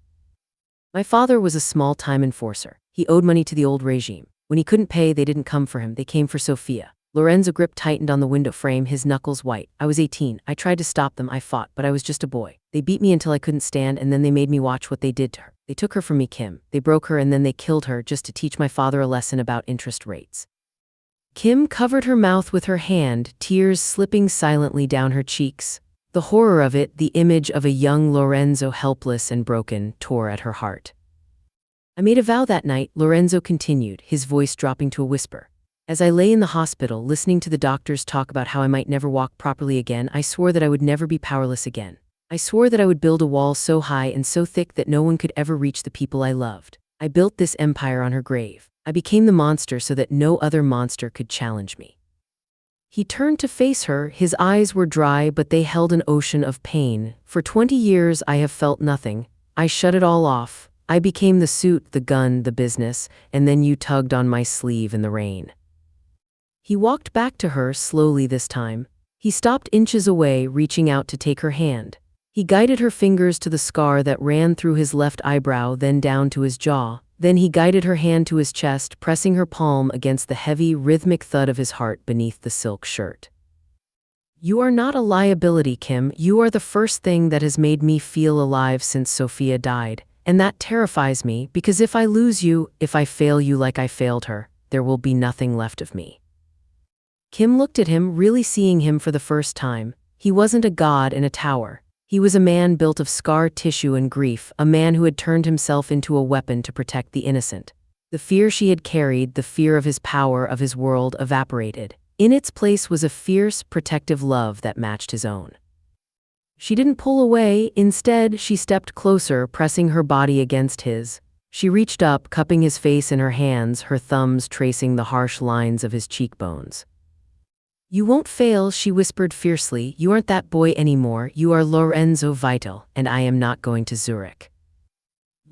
My father was a small-time enforcer. He owed money to the old regime. When he couldn't pay, they didn't come for him. They came for Sofia. Lorenzo grip tightened on the window frame, his knuckles white. I was 18. I tried to stop them. I fought, but I was just a boy. They beat me until I couldn't stand, and then they made me watch what they did to her. They took her from me, Kim. They broke her, and then they killed her just to teach my father a lesson about interest rates. Kim covered her mouth with her hand, tears slipping silently down her cheeks. The horror of it, the image of a young Lorenzo helpless and broken, tore at her heart. I made a vow that night, Lorenzo continued, his voice dropping to a whisper. As I lay in the hospital, listening to the doctors talk about how I might never walk properly again, I swore that I would never be powerless again. I swore that I would build a wall so high and so thick that no one could ever reach the people I loved. I built this empire on her grave. I became the monster so that no other monster could challenge me. He turned to face her. His eyes were dry, but they held an ocean of pain. For 20 years I have felt nothing. I shut it all off. I became the suit, the gun, the business, and then you tugged on my sleeve in the rain. He walked back to her, slowly this time. He stopped inches away, reaching out to take her hand. He guided her fingers to the scar that ran through his left eyebrow, then down to his jaw. Then he guided her hand to his chest, pressing her palm against the heavy, rhythmic thud of his heart beneath the silk shirt. You are not a liability, Kim. You are the first thing that has made me feel alive since Sofia died. And that terrifies me, because if I lose you, if I fail you like I failed her, there will be nothing left of me. Kim looked at him, really seeing him for the first time. He wasn't a god in a tower. He was a man built of scar tissue and grief, a man who had turned himself into a weapon to protect the innocent. The fear she had carried, the fear of his power, of his world, evaporated. In its place was a fierce, protective love that matched his own. She didn't pull away. Instead, she stepped closer, pressing her body against his. She reached up, cupping his face in her hands, her thumbs tracing the harsh lines of his cheekbones. You won't fail, she whispered fiercely. You aren't that boy anymore. You are Lorenzo Vital, and I am not going to Zurich.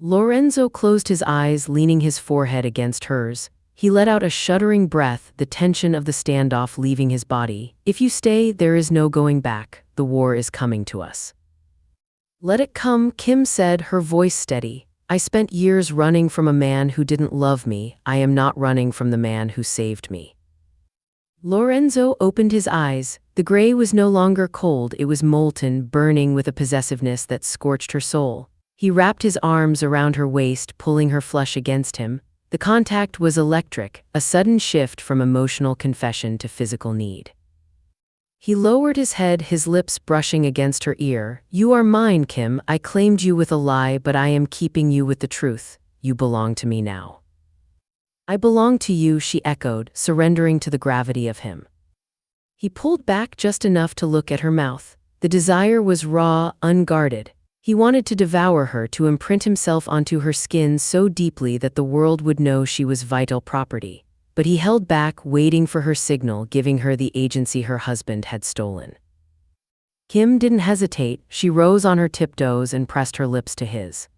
Lorenzo closed his eyes, leaning his forehead against hers. He let out a shuddering breath, the tension of the standoff leaving his body. If you stay, there is no going back. The war is coming to us. Let it come, Kim said, her voice steady. I spent years running from a man who didn't love me. I am not running from the man who saved me. Lorenzo opened his eyes. The gray was no longer cold, it was molten, burning with a possessiveness that scorched her soul. He wrapped his arms around her waist, pulling her flush against him. The contact was electric, a sudden shift from emotional confession to physical need. He lowered his head, his lips brushing against her ear. You are mine, Kim. I claimed you with a lie, but I am keeping you with the truth. You belong to me now. I belong to you, she echoed, surrendering to the gravity of him. He pulled back just enough to look at her mouth. The desire was raw, unguarded. He wanted to devour her, to imprint himself onto her skin so deeply that the world would know she was vital property. But he held back, waiting for her signal, giving her the agency her husband had stolen. Kim didn't hesitate. She rose on her tiptoes and pressed her lips to his.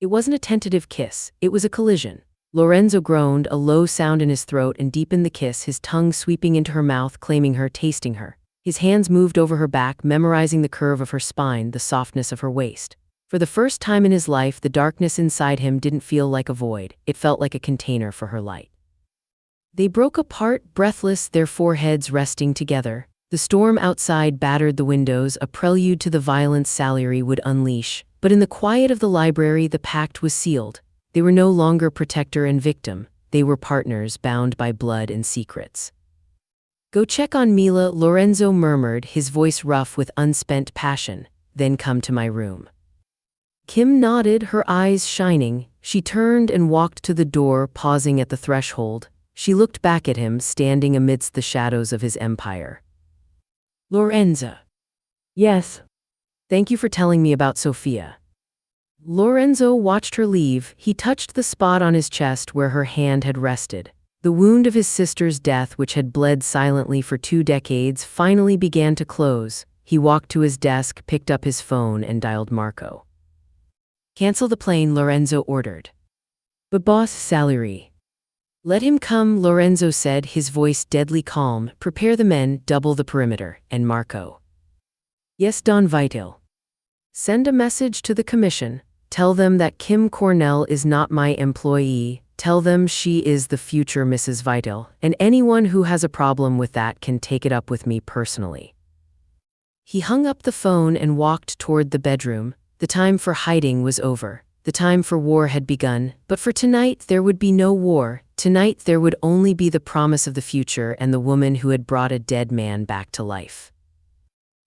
It wasn't a tentative kiss, it was a collision. Lorenzo groaned, a low sound in his throat, and deepened the kiss, his tongue sweeping into her mouth, claiming her, tasting her. His hands moved over her back, memorizing the curve of her spine, the softness of her waist. For the first time in his life, the darkness inside him didn't feel like a void, it felt like a container for her light. They broke apart, breathless, their foreheads resting together. The storm outside battered the windows, a prelude to the violence Salieri would unleash. But in the quiet of the library, the pact was sealed. They were no longer protector and victim. They were partners bound by blood and secrets. Go check on Mila, Lorenzo murmured, his voice rough with unspent passion. Then come to my room. Kim nodded, her eyes shining. She turned and walked to the door, pausing at the threshold. She looked back at him, standing amidst the shadows of his empire. Lorenzo. Yes. Thank you for telling me about Sofia. Lorenzo watched her leave. He touched the spot on his chest where her hand had rested. The wound of his sister's death, which had bled silently for 2 decades, finally began to close. He walked to his desk, picked up his phone, and dialed Marco. Cancel the plane, Lorenzo ordered. But boss, Salieri. Let him come, Lorenzo said, his voice deadly calm. Prepare the men, double the perimeter, and Marco. Yes, Don Vital. Send a message to the commission. Tell them that Kim Cornell is not my employee. Tell them she is the future Mrs. Vital, and anyone who has a problem with that can take it up with me personally." He hung up the phone and walked toward the bedroom. The time for hiding was over. The time for war had begun, but for tonight there would be no war. Tonight there would only be the promise of the future and the woman who had brought a dead man back to life.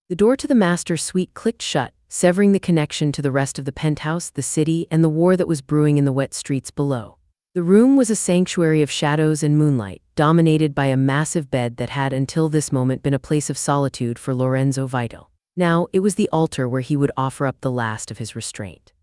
The door to the master suite clicked shut, severing the connection to the rest of the penthouse, the city, and the war that was brewing in the wet streets below. The room was a sanctuary of shadows and moonlight, dominated by a massive bed that had until this moment been a place of solitude for Lorenzo Vital. Now it was the altar where he would offer up the last of his restraint.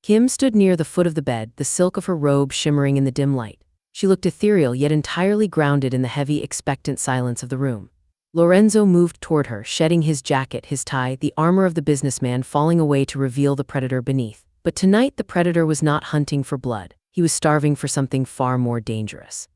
Kim stood near the foot of the bed, the silk of her robe shimmering in the dim light. She looked ethereal yet entirely grounded in the heavy, expectant silence of the room. Lorenzo moved toward her, shedding his jacket, his tie, the armor of the businessman falling away to reveal the predator beneath. But tonight the predator was not hunting for blood. He was starving for something far more dangerous.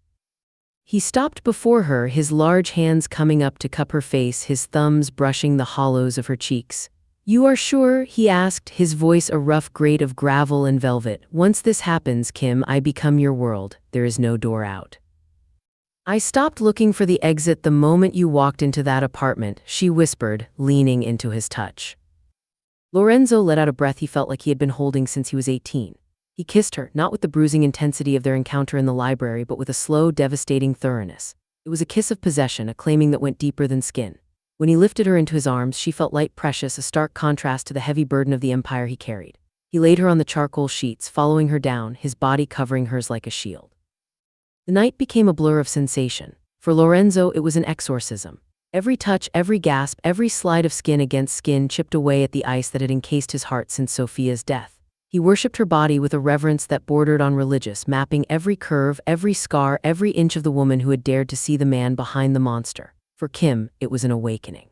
He stopped before her, his large hands coming up to cup her face, his thumbs brushing the hollows of her cheeks. "You are sure?" he asked, his voice a rough grate of gravel and velvet. "Once this happens, Kim, I become your world. There is no door out. I stopped looking for the exit the moment you walked into that apartment," she whispered, leaning into his touch. Lorenzo let out a breath he felt like he had been holding since he was 18. He kissed her, not with the bruising intensity of their encounter in the library, but with a slow, devastating thoroughness. It was a kiss of possession, a claiming that went deeper than skin. When he lifted her into his arms, she felt light, precious, a stark contrast to the heavy burden of the empire he carried. He laid her on the charcoal sheets, following her down, his body covering hers like a shield. The night became a blur of sensation. For Lorenzo, it was an exorcism. Every touch, every gasp, every slide of skin against skin chipped away at the ice that had encased his heart since Sophia's death. He worshipped her body with a reverence that bordered on religious, mapping every curve, every scar, every inch of the woman who had dared to see the man behind the monster. For Kim, it was an awakening.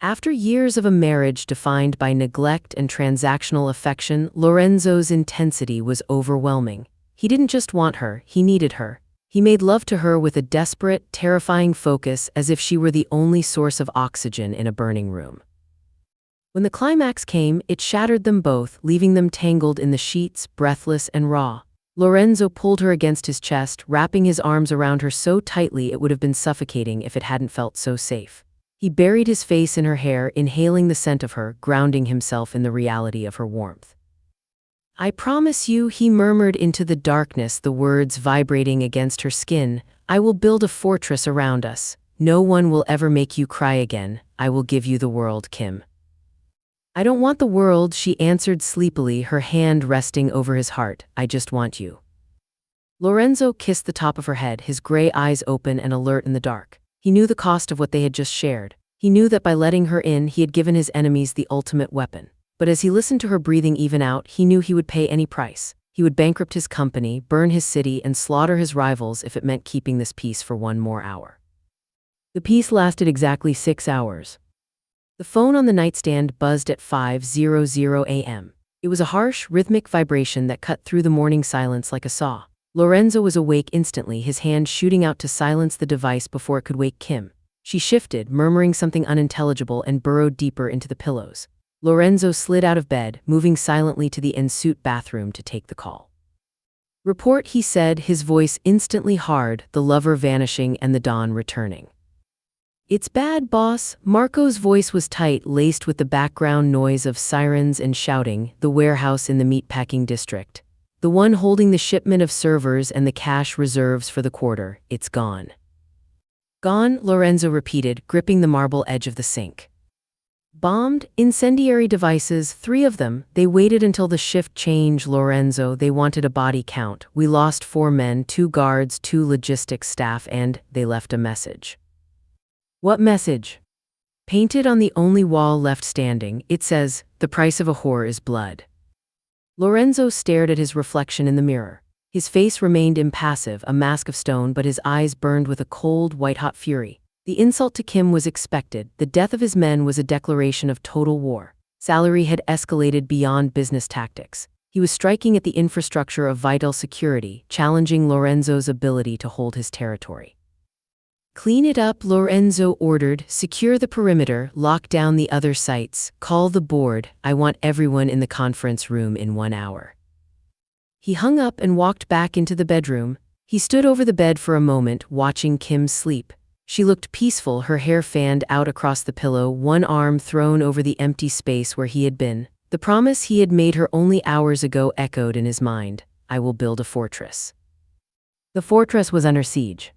After years of a marriage defined by neglect and transactional affection, Lorenzo's intensity was overwhelming. He didn't just want her, he needed her. He made love to her with a desperate, terrifying focus, as if she were the only source of oxygen in a burning room. When the climax came, it shattered them both, leaving them tangled in the sheets, breathless and raw. Lorenzo pulled her against his chest, wrapping his arms around her so tightly it would have been suffocating if it hadn't felt so safe. He buried his face in her hair, inhaling the scent of her, grounding himself in the reality of her warmth. "I promise you," he murmured into the darkness, the words vibrating against her skin, "I will build a fortress around us. No one will ever make you cry again. I will give you the world, Kim." "I don't want the world," she answered sleepily, her hand resting over his heart. "I just want you." Lorenzo kissed the top of her head, his gray eyes open and alert in the dark. He knew the cost of what they had just shared. He knew that by letting her in, he had given his enemies the ultimate weapon. But as he listened to her breathing even out, he knew he would pay any price. He would bankrupt his company, burn his city, and slaughter his rivals if it meant keeping this peace for one more hour. The peace lasted exactly 6 hours. The phone on the nightstand buzzed at 5:00 a.m. It was a harsh, rhythmic vibration that cut through the morning silence like a saw. Lorenzo was awake instantly, his hand shooting out to silence the device before it could wake Kim. She shifted, murmuring something unintelligible, and burrowed deeper into the pillows. Lorenzo slid out of bed, moving silently to the en-suite bathroom to take the call. "Report," he said, his voice instantly hard, the lover vanishing and the dawn returning. "It's bad, boss." Marco's voice was tight, laced with the background noise of sirens and shouting. "The warehouse in the meatpacking district. The one holding the shipment of servers and the cash reserves for the quarter. It's gone." "Gone," Lorenzo repeated, gripping the marble edge of the sink. "Bombed? Incendiary devices, 3 of them. They waited until the shift change, Lorenzo. They wanted a body count. We lost 4 men, 2 guards, 2 logistics staff, and they left a message." "What message?" "Painted on the only wall left standing, it says, 'The price of a whore is blood.'" Lorenzo stared at his reflection in the mirror. His face remained impassive, a mask of stone, but his eyes burned with a cold, white-hot fury. The insult to Kim was expected. The death of his men was a declaration of total war. Salary had escalated beyond business tactics. He was striking at the infrastructure of vital security, challenging Lorenzo's ability to hold his territory. Clean it up, Lorenzo ordered. Secure the perimeter, lock down the other sites, call the board. I want everyone in the conference room in 1 hour. He hung up and walked back into the bedroom. He stood over the bed for a moment, watching Kim sleep. She looked peaceful, her hair fanned out across the pillow, one arm thrown over the empty space where he had been. The promise he had made her only hours ago echoed in his mind. I will build a fortress. The fortress was under siege.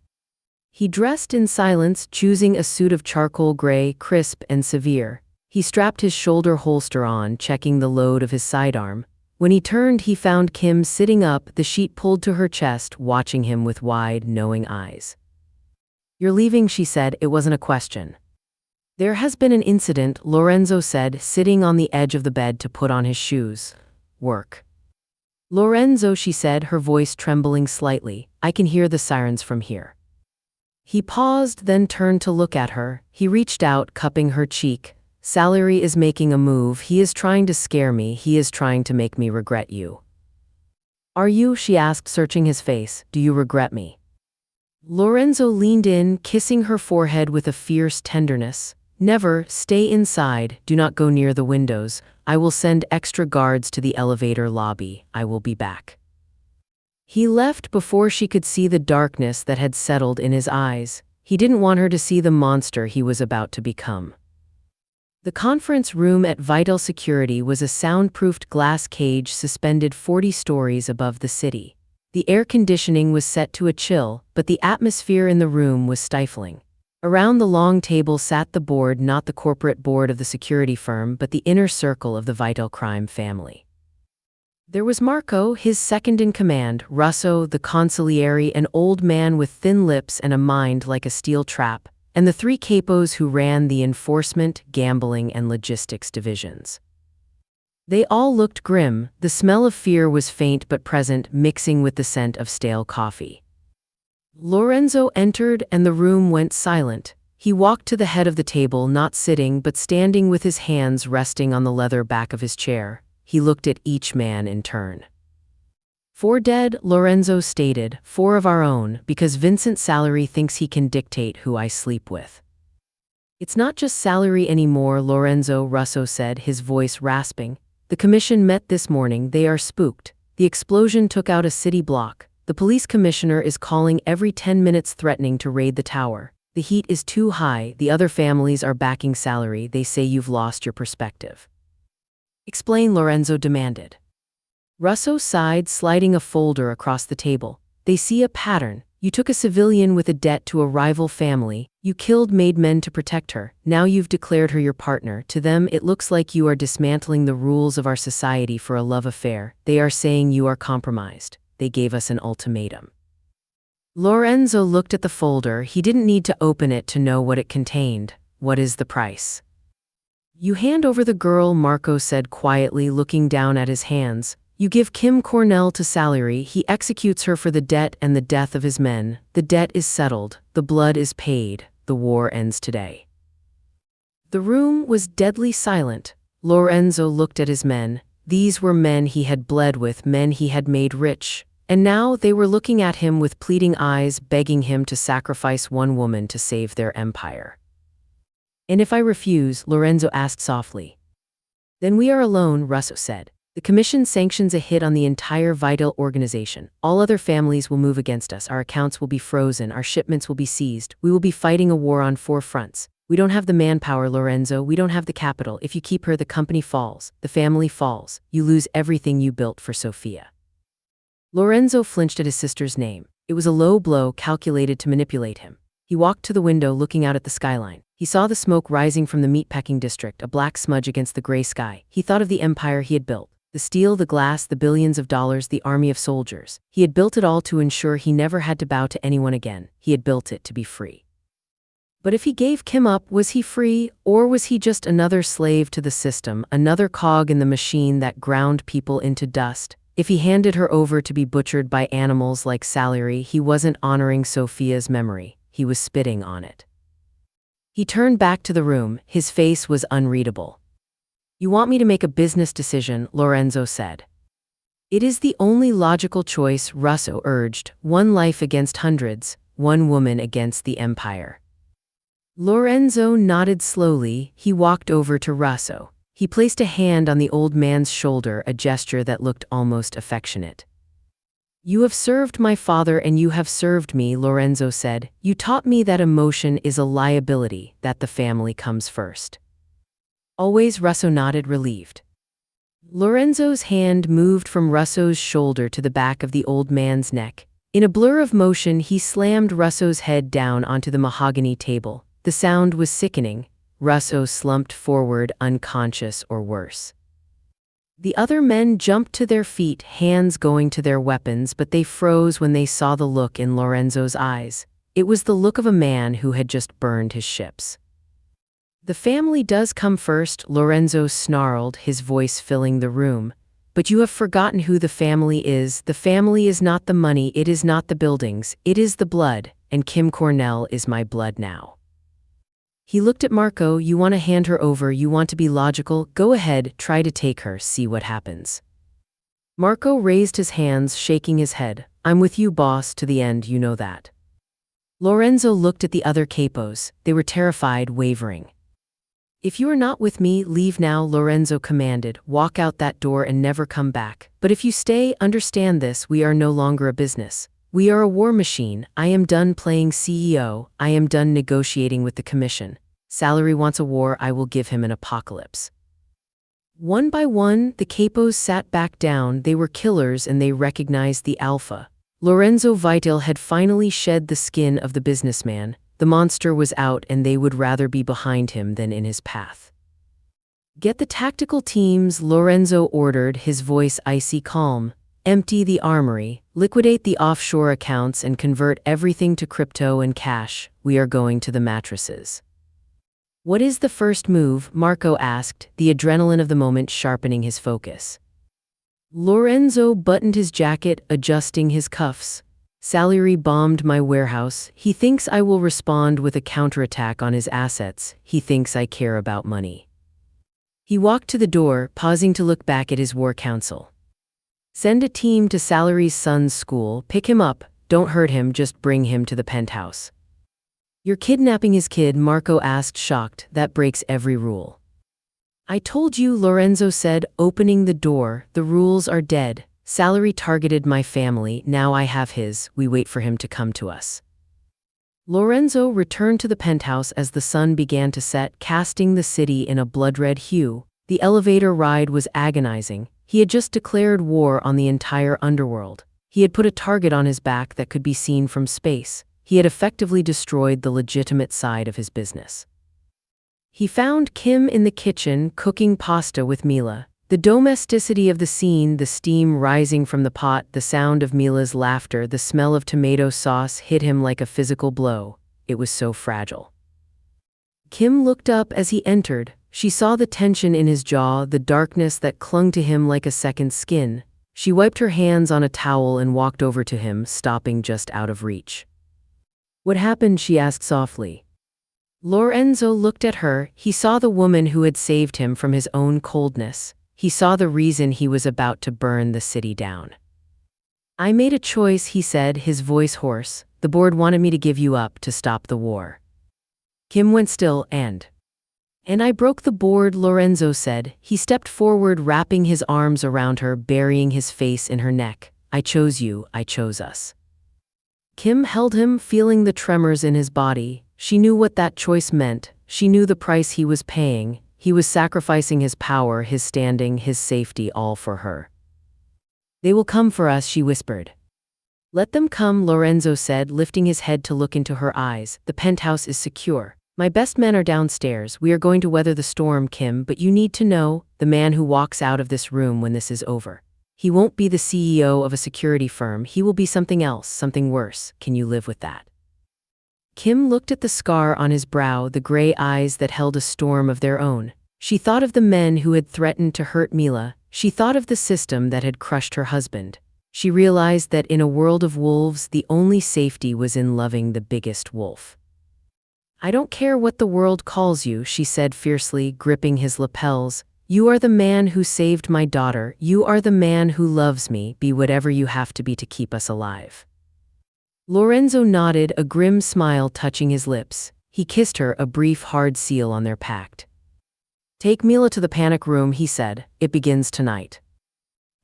He dressed in silence, choosing a suit of charcoal gray, crisp and severe. He strapped his shoulder holster on, checking the load of his sidearm. When he turned, he found Kim sitting up, the sheet pulled to her chest, watching him with wide, knowing eyes. You're leaving, she said. It wasn't a question. There has been an incident, Lorenzo said, sitting on the edge of the bed to put on his shoes. Work. Lorenzo, she said, her voice trembling slightly. I can hear the sirens from here. He paused, then turned to look at her. He reached out, cupping her cheek. Salary is making a move. He is trying to scare me. He is trying to make me regret you. Are you, she asked, searching his face, do you regret me? Lorenzo leaned in, kissing her forehead with a fierce tenderness. Never. Stay inside. Do not go near the windows. I will send extra guards to the elevator lobby. I will be back. He left before she could see the darkness that had settled in his eyes. He didn't want her to see the monster he was about to become. The conference room at Vital Security was a soundproofed glass cage suspended 40 stories above the city. The air conditioning was set to a chill, but the atmosphere in the room was stifling. Around the long table sat the board, not the corporate board of the security firm, but the inner circle of the Vital crime family. There was Marco, his second in command, Russo, the consigliere, an old man with thin lips and a mind like a steel trap, and the three capos who ran the enforcement, gambling, and logistics divisions. They all looked grim. The smell of fear was faint but present, mixing with the scent of stale coffee. Lorenzo entered and the room went silent. He walked to the head of the table, not sitting but standing with his hands resting on the leather back of his chair. He looked at each man in turn. 4 dead, Lorenzo stated, 4 of our own, because Vincent Salary thinks he can dictate who I sleep with. It's not just Salary anymore, Lorenzo, Russo said, his voice rasping. The commission met this morning. They are spooked. The explosion took out a city block. The police commissioner is calling every 10 minutes, threatening to raid the tower. The heat is too high. The other families are backing Salary. They say you've lost your perspective. Explain, Lorenzo demanded. Russo sighed, sliding a folder across the table. They see a pattern. You took a civilian with a debt to a rival family. You killed made men to protect her. Now you've declared her your partner. To them, it looks like you are dismantling the rules of our society for a love affair. They are saying you are compromised. They gave us an ultimatum. Lorenzo looked at the folder. He didn't need to open it to know what it contained. What is the price? You hand over the girl, Marco said quietly, looking down at his hands. You give Kim Cornell to Salary. He executes her for the debt and the death of his men. The debt is settled. The blood is paid. The war ends today. The room was deadly silent. Lorenzo looked at his men. These were men he had bled with, men he had made rich. And now they were looking at him with pleading eyes, begging him to sacrifice one woman to save their empire. And if I refuse, Lorenzo asked softly. Then we are alone, Russo said. The commission sanctions a hit on the entire Vital organization. All other families will move against us. Our accounts will be frozen. Our shipments will be seized. We will be fighting a war on 4 fronts. We don't have the manpower, Lorenzo. We don't have the capital. If you keep her, the company falls. The family falls. You lose everything you built for Sofia. Lorenzo flinched at his sister's name. It was a low blow calculated to manipulate him. He walked to the window, looking out at the skyline. He saw the smoke rising from the meatpacking district, a black smudge against the gray sky. He thought of the empire he had built. The steel, the glass, the billions of dollars, the army of soldiers. He had built it all to ensure he never had to bow to anyone again. He had built it to be free. But if he gave Kim up, was he free, or was he just another slave to the system, another cog in the machine that ground people into dust? If he handed her over to be butchered by animals like Salary, he wasn't honoring Sofia's memory. He was spitting on it. He turned back to the room. His face was unreadable. You want me to make a business decision, Lorenzo said. It is the only logical choice, Russo urged. 1 life against hundreds. one woman against the empire. Lorenzo nodded slowly. He walked over to Russo. He placed a hand on the old man's shoulder, a gesture that looked almost affectionate. "You have served my father and you have served me," Lorenzo said. "You taught me that emotion is a liability, that the family comes first." "Always," Russo nodded, relieved. Lorenzo's hand moved from Russo's shoulder to the back of the old man's neck. In a blur of motion, he slammed Russo's head down onto the mahogany table. The sound was sickening. Russo slumped forward, unconscious or worse. The other men jumped to their feet, hands going to their weapons, but they froze when they saw the look in Lorenzo's eyes. It was the look of a man who had just burned his ships. "The family does come first," Lorenzo snarled, his voice filling the room. "But you have forgotten who the family is. The family is not the money, it is not the buildings, it is the blood, and Kim Cornell is my blood now." He looked at Marco. "You want to hand her over, you want to be logical, go ahead, try to take her, see what happens." Marco raised his hands, shaking his head. "I'm with you, boss, to the end, you know that." Lorenzo looked at the other capos. They were terrified, wavering. "If you are not with me, leave now," Lorenzo commanded. "Walk out that door and never come back. But if you stay, understand this, we are no longer a business. We are a war machine. I am done playing CEO. I am done negotiating with the commission. Salary wants a war, I will give him an apocalypse." One by one, the capos sat back down. They were killers and they recognized the alpha. Lorenzo Vital had finally shed the skin of the businessman. The monster was out and they would rather be behind him than in his path. "Get the tactical teams," Lorenzo ordered, his voice icy calm. "Empty the armory, liquidate the offshore accounts and convert everything to crypto and cash. We are going to the mattresses." "What is the first move?" Marco asked, the adrenaline of the moment sharpening his focus. Lorenzo buttoned his jacket, adjusting his cuffs. "Salary bombed my warehouse. He thinks I will respond with a counterattack on his assets. He thinks I care about money." He walked to the door, pausing to look back at his war council. "Send a team to Salary's son's school, pick him up, don't hurt him, just bring him to the penthouse." "You're kidnapping his kid?" Marco asked, shocked. "That breaks every rule." "I told you," Lorenzo said, opening the door. "The rules are dead. Salary targeted my family, now I have his, we wait for him to come to us." Lorenzo returned to the penthouse as the sun began to set, casting the city in a blood-red hue. The elevator ride was agonizing. He had just declared war on the entire underworld. He had put a target on his back that could be seen from space. He had effectively destroyed the legitimate side of his business. He found Kim in the kitchen, cooking pasta with Mila. The domesticity of the scene, the steam rising from the pot, the sound of Mila's laughter, the smell of tomato sauce hit him like a physical blow. It was so fragile. Kim looked up as he entered. She saw the tension in his jaw, the darkness that clung to him like a second skin. She wiped her hands on a towel and walked over to him, stopping just out of reach. "What happened?" she asked softly. Lorenzo looked at her. He saw the woman who had saved him from his own coldness. He saw the reason he was about to burn the city down. "I made a choice," he said, his voice hoarse. "The board wanted me to give you up to stop the war." Kim went still, and I broke the board," Lorenzo said. He stepped forward, wrapping his arms around her, burying his face in her neck. "I chose you, I chose us." Kim held him, feeling the tremors in his body. She knew what that choice meant. She knew the price he was paying. He was sacrificing his power, his standing, his safety, all for her. "They will come for us," she whispered. "Let them come," Lorenzo said, lifting his head to look into her eyes. "The penthouse is secure. My best men are downstairs. We are going to weather the storm, Kim, but you need to know, the man who walks out of this room when this is over, he won't be the CEO of a security firm. He will be something else, something worse. Can you live with that?" Kim looked at the scar on his brow, the gray eyes that held a storm of their own. She thought of the men who had threatened to hurt Mila. She thought of the system that had crushed her husband. She realized that in a world of wolves, the only safety was in loving the biggest wolf. "I don't care what the world calls you," she said fiercely, gripping his lapels. "You are the man who saved my daughter. You are the man who loves me. Be whatever you have to be to keep us alive." Lorenzo nodded, a grim smile touching his lips. He kissed her, a brief, hard seal on their pact. "Take Mila to the panic room," he said. "It begins tonight."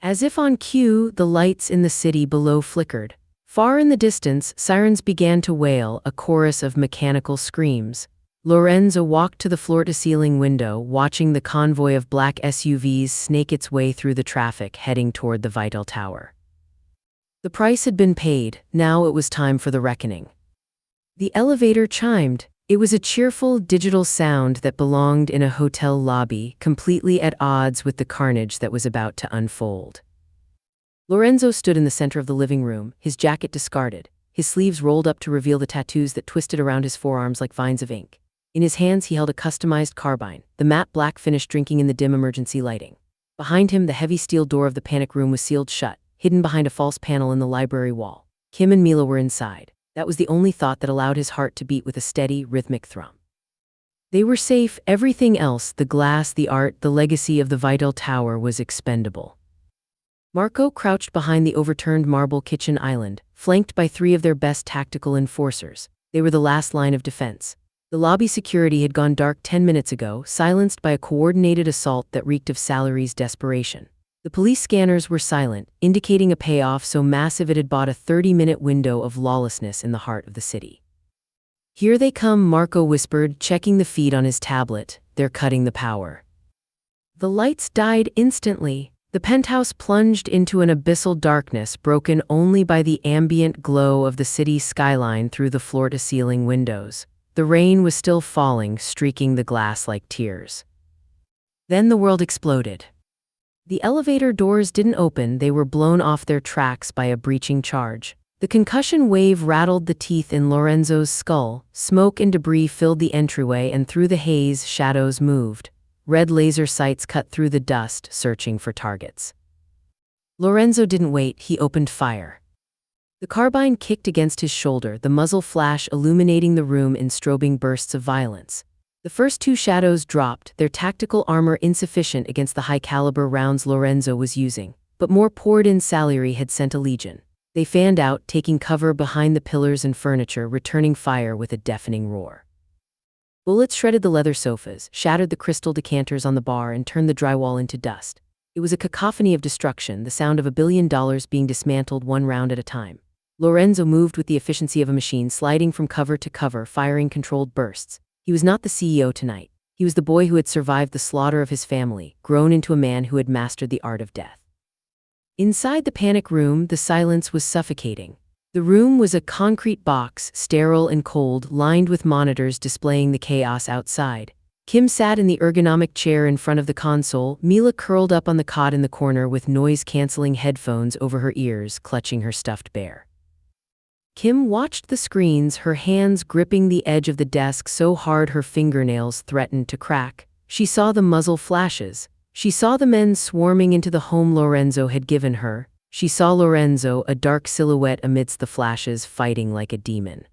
As if on cue, the lights in the city below flickered. Far in the distance, sirens began to wail, a chorus of mechanical screams. Lorenzo walked to the floor-to-ceiling window, watching the convoy of black SUVs snake its way through the traffic, heading toward the Vital Tower. The price had been paid, now it was time for the reckoning. The elevator chimed. It was a cheerful, digital sound that belonged in a hotel lobby, completely at odds with the carnage that was about to unfold. Lorenzo stood in the center of the living room, his jacket discarded, his sleeves rolled up to reveal the tattoos that twisted around his forearms like vines of ink. In his hands he held a customized carbine, the matte black finish drinking in the dim emergency lighting. Behind him, the heavy steel door of the panic room was sealed shut, hidden behind a false panel in the library wall. Kim and Mila were inside. That was the only thought that allowed his heart to beat with a steady, rhythmic thrum. They were safe, everything else, the glass, the art, the legacy of the Vital Tower, was expendable. Marco crouched behind the overturned marble kitchen island, flanked by 3 of their best tactical enforcers. They were the last line of defense. The lobby security had gone dark 10 minutes ago, silenced by a coordinated assault that reeked of Salary's desperation. The police scanners were silent, indicating a payoff so massive it had bought a 30-minute window of lawlessness in the heart of the city. "Here they come," Marco whispered, checking the feed on his tablet. "They're cutting the power." The lights died instantly. The penthouse plunged into an abyssal darkness, broken only by the ambient glow of the city's skyline through the floor-to-ceiling windows. The rain was still falling, streaking the glass like tears. Then the world exploded. The elevator doors didn't open, they were blown off their tracks by a breaching charge. The concussion wave rattled the teeth in Lorenzo's skull, smoke and debris filled the entryway, and through the haze, shadows moved. Red laser sights cut through the dust, searching for targets. Lorenzo didn't wait, he opened fire. The carbine kicked against his shoulder, the muzzle flash illuminating the room in strobing bursts of violence. The first 2 shadows dropped, their tactical armor insufficient against the high-caliber rounds Lorenzo was using, but more poured in. Salary had sent a legion. They fanned out, taking cover behind the pillars and furniture, returning fire with a deafening roar. Bullets shredded the leather sofas, shattered the crystal decanters on the bar, and turned the drywall into dust. It was a cacophony of destruction, the sound of $1 billion being dismantled one round at a time. Lorenzo moved with the efficiency of a machine, sliding from cover to cover, firing controlled bursts. He was not the CEO tonight. He was the boy who had survived the slaughter of his family, grown into a man who had mastered the art of death. Inside the panic room, the silence was suffocating. The room was a concrete box, sterile and cold, lined with monitors displaying the chaos outside. Kim sat in the ergonomic chair in front of the console, Mila curled up on the cot in the corner with noise-canceling headphones over her ears, clutching her stuffed bear. Kim watched the screens, her hands gripping the edge of the desk so hard her fingernails threatened to crack. She saw the muzzle flashes. She saw the men swarming into the home Lorenzo had given her. She saw Lorenzo, a dark silhouette amidst the flashes, fighting like a demon.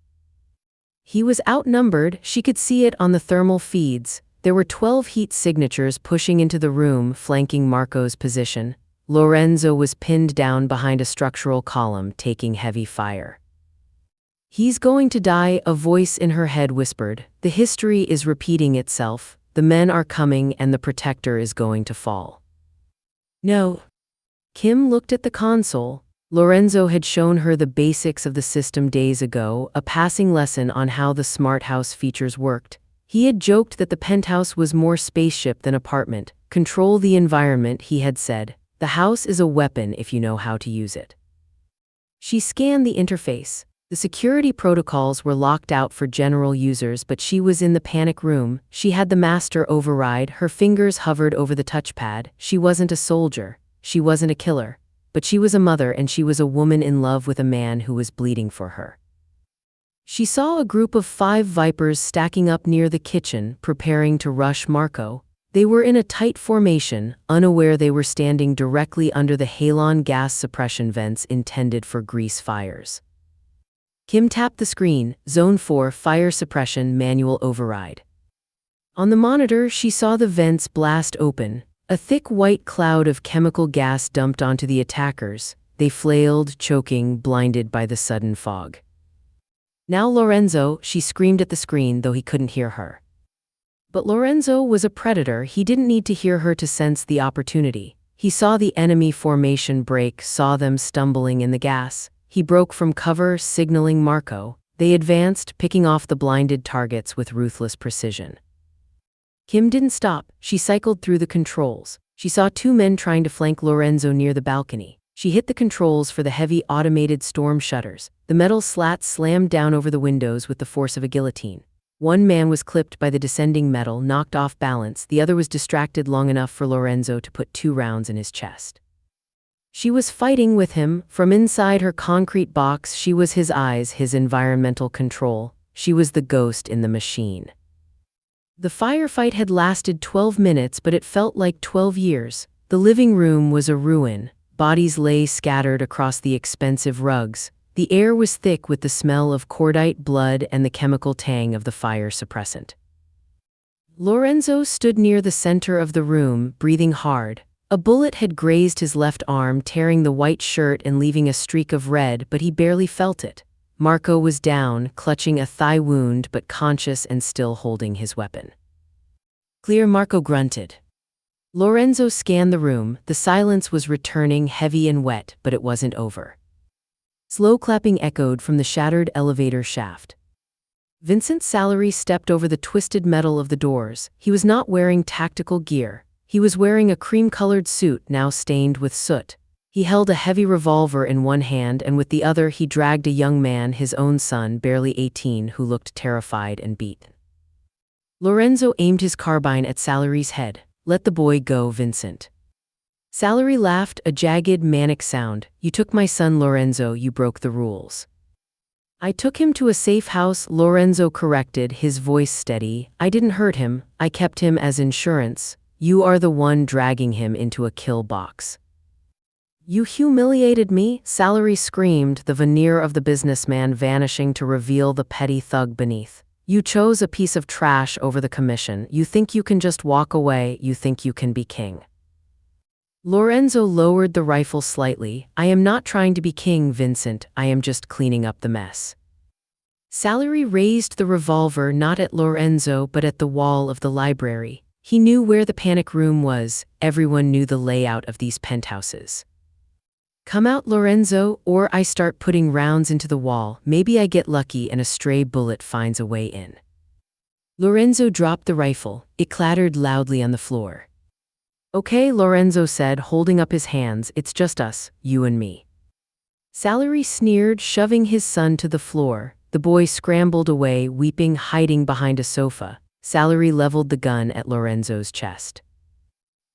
He was outnumbered, she could see it on the thermal feeds. There were 12 heat signatures pushing into the room, flanking Marco's position. Lorenzo was pinned down behind a structural column, taking heavy fire. "He's going to die," a voice in her head whispered. "The history is repeating itself. The men are coming and the protector is going to fall." "No." Kim looked at the console. Lorenzo had shown her the basics of the system days ago, a passing lesson on how the smart house features worked. He had joked that the penthouse was more spaceship than apartment. "Control the environment," he had said. "The house is a weapon if you know how to use it." She scanned the interface. The security protocols were locked out for general users, but she was in the panic room. She had the master override, her fingers hovered over the touchpad. She wasn't a soldier. She wasn't a killer. But she was a mother, and she was a woman in love with a man who was bleeding for her. She saw a group of 5 Vipers stacking up near the kitchen, preparing to rush Marco. They were in a tight formation, unaware they were standing directly under the halon gas suppression vents intended for grease fires. Kim tapped the screen, Zone 4, Fire Suppression, Manual Override. On the monitor, she saw the vents blast open. A thick white cloud of chemical gas dumped onto the attackers. They flailed, choking, blinded by the sudden fog. Now Lorenzo, she screamed at the screen though he couldn't hear her. But Lorenzo was a predator, he didn't need to hear her to sense the opportunity. He saw the enemy formation break, saw them stumbling in the gas. He broke from cover, signaling Marco. They advanced, picking off the blinded targets with ruthless precision. Kim didn't stop, she cycled through the controls. She saw two men trying to flank Lorenzo near the balcony. She hit the controls for the heavy automated storm shutters. The metal slats slammed down over the windows with the force of a guillotine. One man was clipped by the descending metal, knocked off balance. The other was distracted long enough for Lorenzo to put 2 rounds in his chest. She was fighting with him. From inside her concrete box, she was his eyes, his environmental control. She was the ghost in the machine. The firefight had lasted 12 minutes, but it felt like 12 years. The living room was a ruin. Bodies lay scattered across the expensive rugs. The air was thick with the smell of cordite, blood, and the chemical tang of the fire suppressant. Lorenzo stood near the center of the room, breathing hard. A bullet had grazed his left arm, tearing the white shirt and leaving a streak of red, but he barely felt it. Marco was down, clutching a thigh wound but conscious and still holding his weapon. "Clear," Marco grunted. Lorenzo scanned the room. The silence was returning, heavy and wet, but it wasn't over. Slow clapping echoed from the shattered elevator shaft. Vincent Salary stepped over the twisted metal of the doors. He was not wearing tactical gear. He was wearing a cream-colored suit, now stained with soot. He held a heavy revolver in one hand, and with the other he dragged a young man, his own son, barely 18, who looked terrified and beaten. Lorenzo aimed his carbine at Salary's head. "Let the boy go, Vincent." Salary laughed, a jagged, manic sound. "You took my son, Lorenzo, you broke the rules." "I took him to a safe house," Lorenzo corrected, his voice steady. "I didn't hurt him, I kept him as insurance. You are the one dragging him into a kill box." "You humiliated me," Salary screamed, the veneer of the businessman vanishing to reveal the petty thug beneath. "You chose a piece of trash over the commission. You think you can just walk away, you think you can be king." Lorenzo lowered the rifle slightly. "I am not trying to be king, Vincent, I am just cleaning up the mess." Salary raised the revolver not at Lorenzo but at the wall of the library. He knew where the panic room was. Everyone knew the layout of these penthouses. "Come out, Lorenzo, or I start putting rounds into the wall. Maybe I get lucky and a stray bullet finds a way in." Lorenzo dropped the rifle. It clattered loudly on the floor. "Okay," Lorenzo said, holding up his hands, "it's just us, you and me." Salary sneered, shoving his son to the floor. The boy scrambled away, weeping, hiding behind a sofa. Salary leveled the gun at Lorenzo's chest.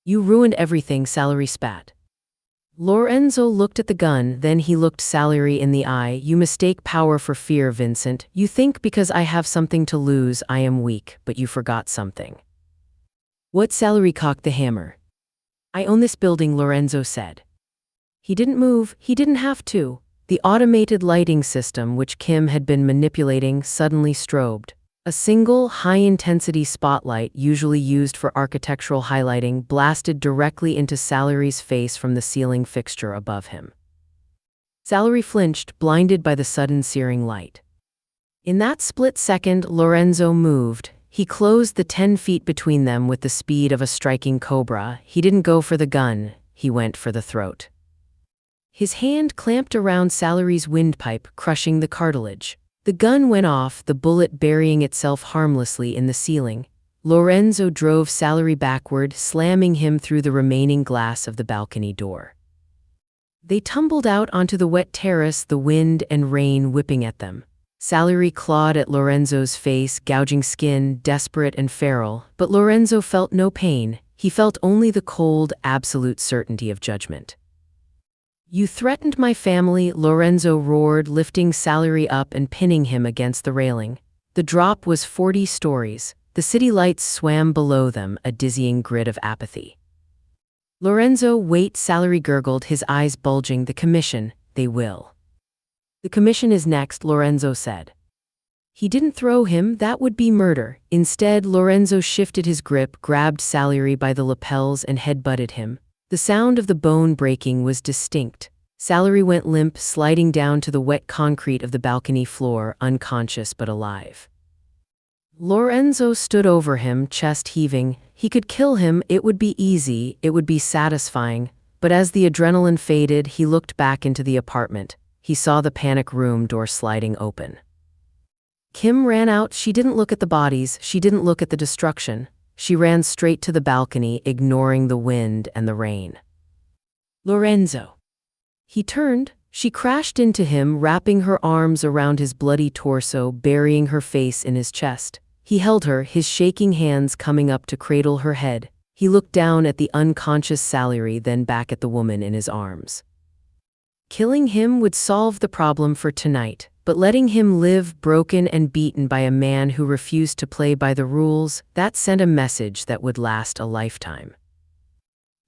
"You ruined everything," Salary spat. Lorenzo looked at the gun, then he looked Salary in the eye. "You mistake power for fear, Vincent. You think because I have something to lose, I am weak, but you forgot something." "What?" Salary cocked the hammer. "I own this building," Lorenzo said. He didn't move, he didn't have to. The automated lighting system, which Kim had been manipulating, suddenly strobed. A single, high-intensity spotlight, usually used for architectural highlighting, blasted directly into Salary's face from the ceiling fixture above him. Salary flinched, blinded by the sudden searing light. In that split second, Lorenzo moved. He closed the 10 feet between them with the speed of a striking cobra. He didn't go for the gun, he went for the throat. His hand clamped around Salary's windpipe, crushing the cartilage. The gun went off, the bullet burying itself harmlessly in the ceiling. Lorenzo drove Salary backward, slamming him through the remaining glass of the balcony door. They tumbled out onto the wet terrace, the wind and rain whipping at them. Salary clawed at Lorenzo's face, gouging skin, desperate and feral, but Lorenzo felt no pain. He felt only the cold, absolute certainty of judgment. "You threatened my family," Lorenzo roared, lifting Salary up and pinning him against the railing. The drop was 40 stories. The city lights swam below them, a dizzying grid of apathy. "Lorenzo, wait," Salary gurgled, his eyes bulging. "The commission, they will." "The commission is next," Lorenzo said. He didn't throw him, that would be murder. Instead, Lorenzo shifted his grip, grabbed Salary by the lapels and headbutted him. The sound of the bone breaking was distinct. Salary went limp, sliding down to the wet concrete of the balcony floor, unconscious but alive. Lorenzo stood over him, chest heaving. He could kill him, it would be easy, it would be satisfying, but as the adrenaline faded, he looked back into the apartment. He saw the panic room door sliding open. Kim ran out. She didn't look at the bodies, she didn't look at the destruction. She ran straight to the balcony, ignoring the wind and the rain. Lorenzo. He turned. She crashed into him, wrapping her arms around his bloody torso, burying her face in his chest. He held her, his shaking hands coming up to cradle her head. He looked down at the unconscious Salary, then back at the woman in his arms. Killing him would solve the problem for tonight, but letting him live broken and beaten by a man who refused to play by the rules, that sent a message that would last a lifetime.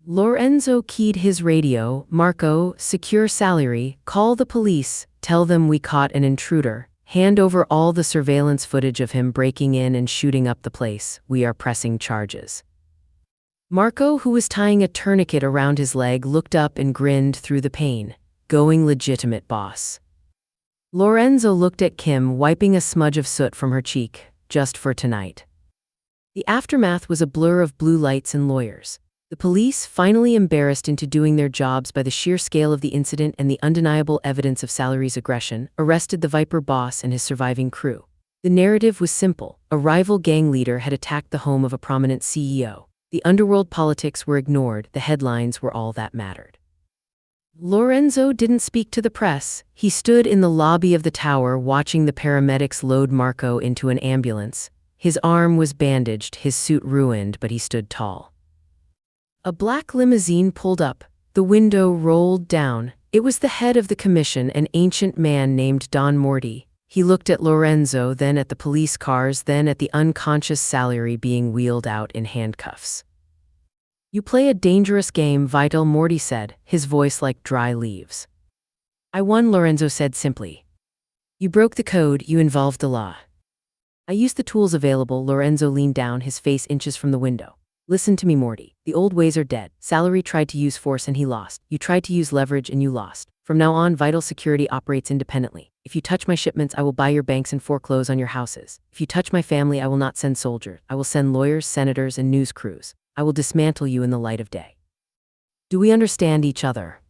Lorenzo keyed his radio. Marco, secure Salary, call the police, tell them we caught an intruder. Hand over all the surveillance footage of him breaking in and shooting up the place. We are pressing charges. Marco, who was tying a tourniquet around his leg, looked up and grinned through the pain. Going legitimate, boss. Lorenzo looked at Kim, wiping a smudge of soot from her cheek. Just for tonight. The aftermath was a blur of blue lights and lawyers. The police, finally embarrassed into doing their jobs by the sheer scale of the incident and the undeniable evidence of Salary's aggression, arrested the Viper boss and his surviving crew. The narrative was simple. A rival gang leader had attacked the home of a prominent CEO. The underworld politics were ignored. The headlines were all that mattered. Lorenzo didn't speak to the press. He stood in the lobby of the tower, watching the paramedics load Marco into an ambulance. His arm was bandaged, his suit ruined, but he stood tall. A black limousine pulled up. The window rolled down. It was the head of the commission, an ancient man named Don Morty. He looked at Lorenzo, then at the police cars, then at the unconscious Salary being wheeled out in handcuffs. You play a dangerous game, Vital, Morty said, his voice like dry leaves. I won, Lorenzo said simply. You broke the code, you involved the law. I used the tools available. Lorenzo leaned down, his face inches from the window. Listen to me, Morty. The old ways are dead. Salary tried to use force and he lost. You tried to use leverage and you lost. From now on, Vital Security operates independently. If you touch my shipments, I will buy your banks and foreclose on your houses. If you touch my family, I will not send soldiers. I will send lawyers, senators, and news crews. I will dismantle you in the light of day. Do we understand each other?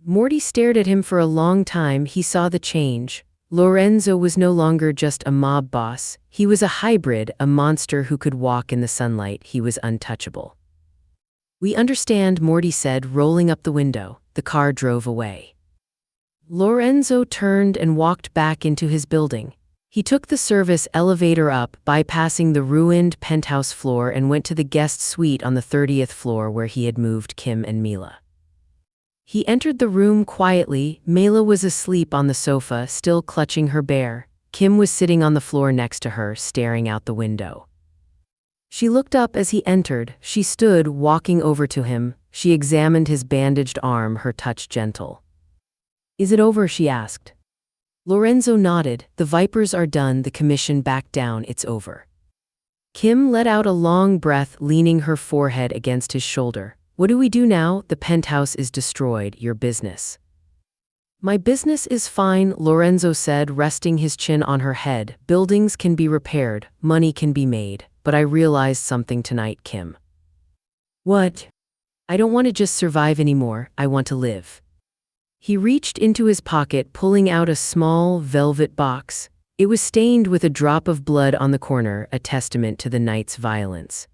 Morty stared at him for a long time. He saw the change. Lorenzo was no longer just a mob boss. He was a hybrid, a monster who could walk in the sunlight. He was untouchable. We understand, Morty said, rolling up the window. The car drove away. Lorenzo turned and walked back into his building. He took the service elevator up, bypassing the ruined penthouse floor, and went to the guest suite on the 30th floor where he had moved Kim and Mila. He entered the room quietly. Mila was asleep on the sofa, still clutching her bear. Kim was sitting on the floor next to her, staring out the window. She looked up as he entered. She stood, walking over to him. She examined his bandaged arm, her touch gentle. Is it over? She asked. Lorenzo nodded. The Vipers are done. The commission backed down. It's over. Kim let out a long breath, leaning her forehead against his shoulder. What do we do now? The penthouse is destroyed. Your business. My business is fine, Lorenzo said, resting his chin on her head. Buildings can be repaired, money can be made, but I realized something tonight, Kim. What? I don't want to just survive anymore, I want to live. He reached into his pocket, pulling out a small velvet box. It was stained with a drop of blood on the corner, a testament to the night's violence.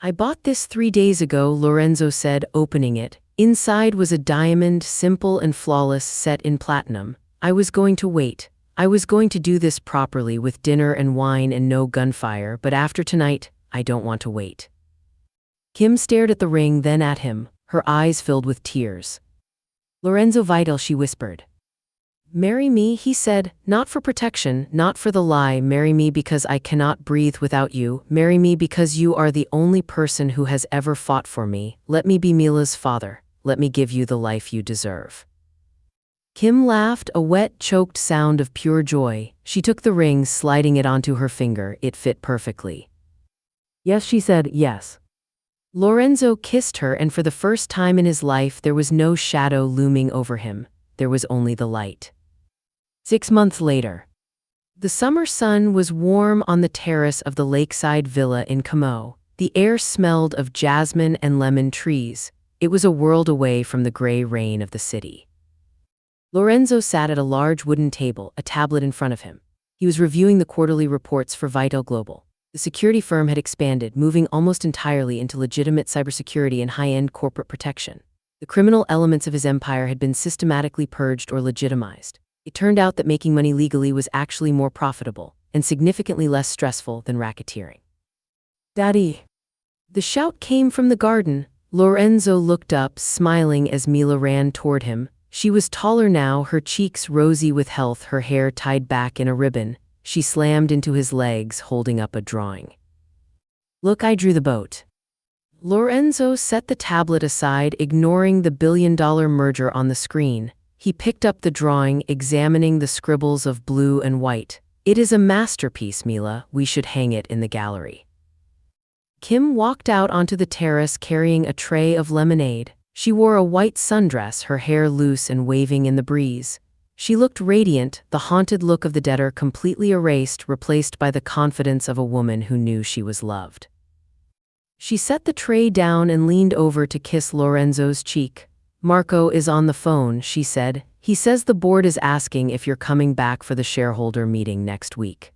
I bought this 3 days ago, Lorenzo said, opening it. Inside was a diamond, simple and flawless, set in platinum. I was going to wait. I was going to do this properly with dinner and wine and no gunfire, but after tonight, I don't want to wait. Kim stared at the ring, then at him, her eyes filled with tears. Lorenzo Vital, she whispered. Marry me, he said, not for protection, not for the lie. Marry me because I cannot breathe without you. Marry me because you are the only person who has ever fought for me. Let me be Mila's father. Let me give you the life you deserve. Kim laughed, a wet, choked sound of pure joy. She took the ring, sliding it onto her finger. It fit perfectly. Yes, she said, yes. Lorenzo kissed her, and for the first time in his life there was no shadow looming over him. There was only the light. 6 months later. The summer sun was warm on the terrace of the lakeside villa in Como. The air smelled of jasmine and lemon trees. It was a world away from the gray rain of the city. Lorenzo sat at a large wooden table, a tablet in front of him. He was reviewing the quarterly reports for Vital Global. The security firm had expanded, moving almost entirely into legitimate cybersecurity and high-end corporate protection. The criminal elements of his empire had been systematically purged or legitimized. It turned out that making money legally was actually more profitable and significantly less stressful than racketeering. "Daddy!" The shout came from the garden. Lorenzo looked up, smiling as Mila ran toward him. She was taller now, her cheeks rosy with health, her hair tied back in a ribbon. She slammed into his legs, holding up a drawing. "Look, I drew the boat." Lorenzo set the tablet aside, ignoring the billion-dollar merger on the screen. He picked up the drawing, examining the scribbles of blue and white. "It is a masterpiece, Mila. We should hang it in the gallery." Kim walked out onto the terrace carrying a tray of lemonade. She wore a white sundress, her hair loose and waving in the breeze. She looked radiant, the haunted look of the debtor completely erased, replaced by the confidence of a woman who knew she was loved. She set the tray down and leaned over to kiss Lorenzo's cheek. "Marco is on the phone," she said. "He says the board is asking if you're coming back for the shareholder meeting next week."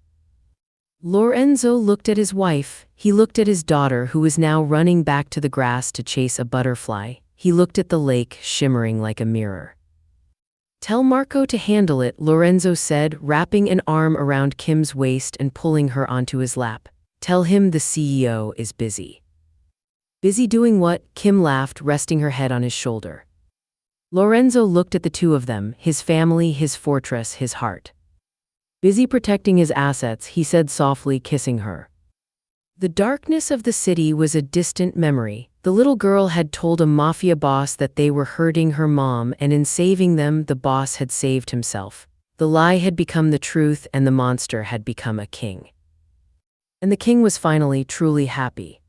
Lorenzo looked at his wife. He looked at his daughter, who was now running back to the grass to chase a butterfly. He looked at the lake, shimmering like a mirror. "Tell Marco to handle it," Lorenzo said, wrapping an arm around Kim's waist and pulling her onto his lap. "Tell him the CEO is busy." "Busy doing what?" Kim laughed, resting her head on his shoulder. Lorenzo looked at the two of them, his family, his fortress, his heart. "Busy protecting his assets," he said softly, kissing her. The darkness of the city was a distant memory. The little girl had told a mafia boss that they were hurting her mom, and in saving them, the boss had saved himself. The lie had become the truth, and the monster had become a king. And the king was finally truly happy.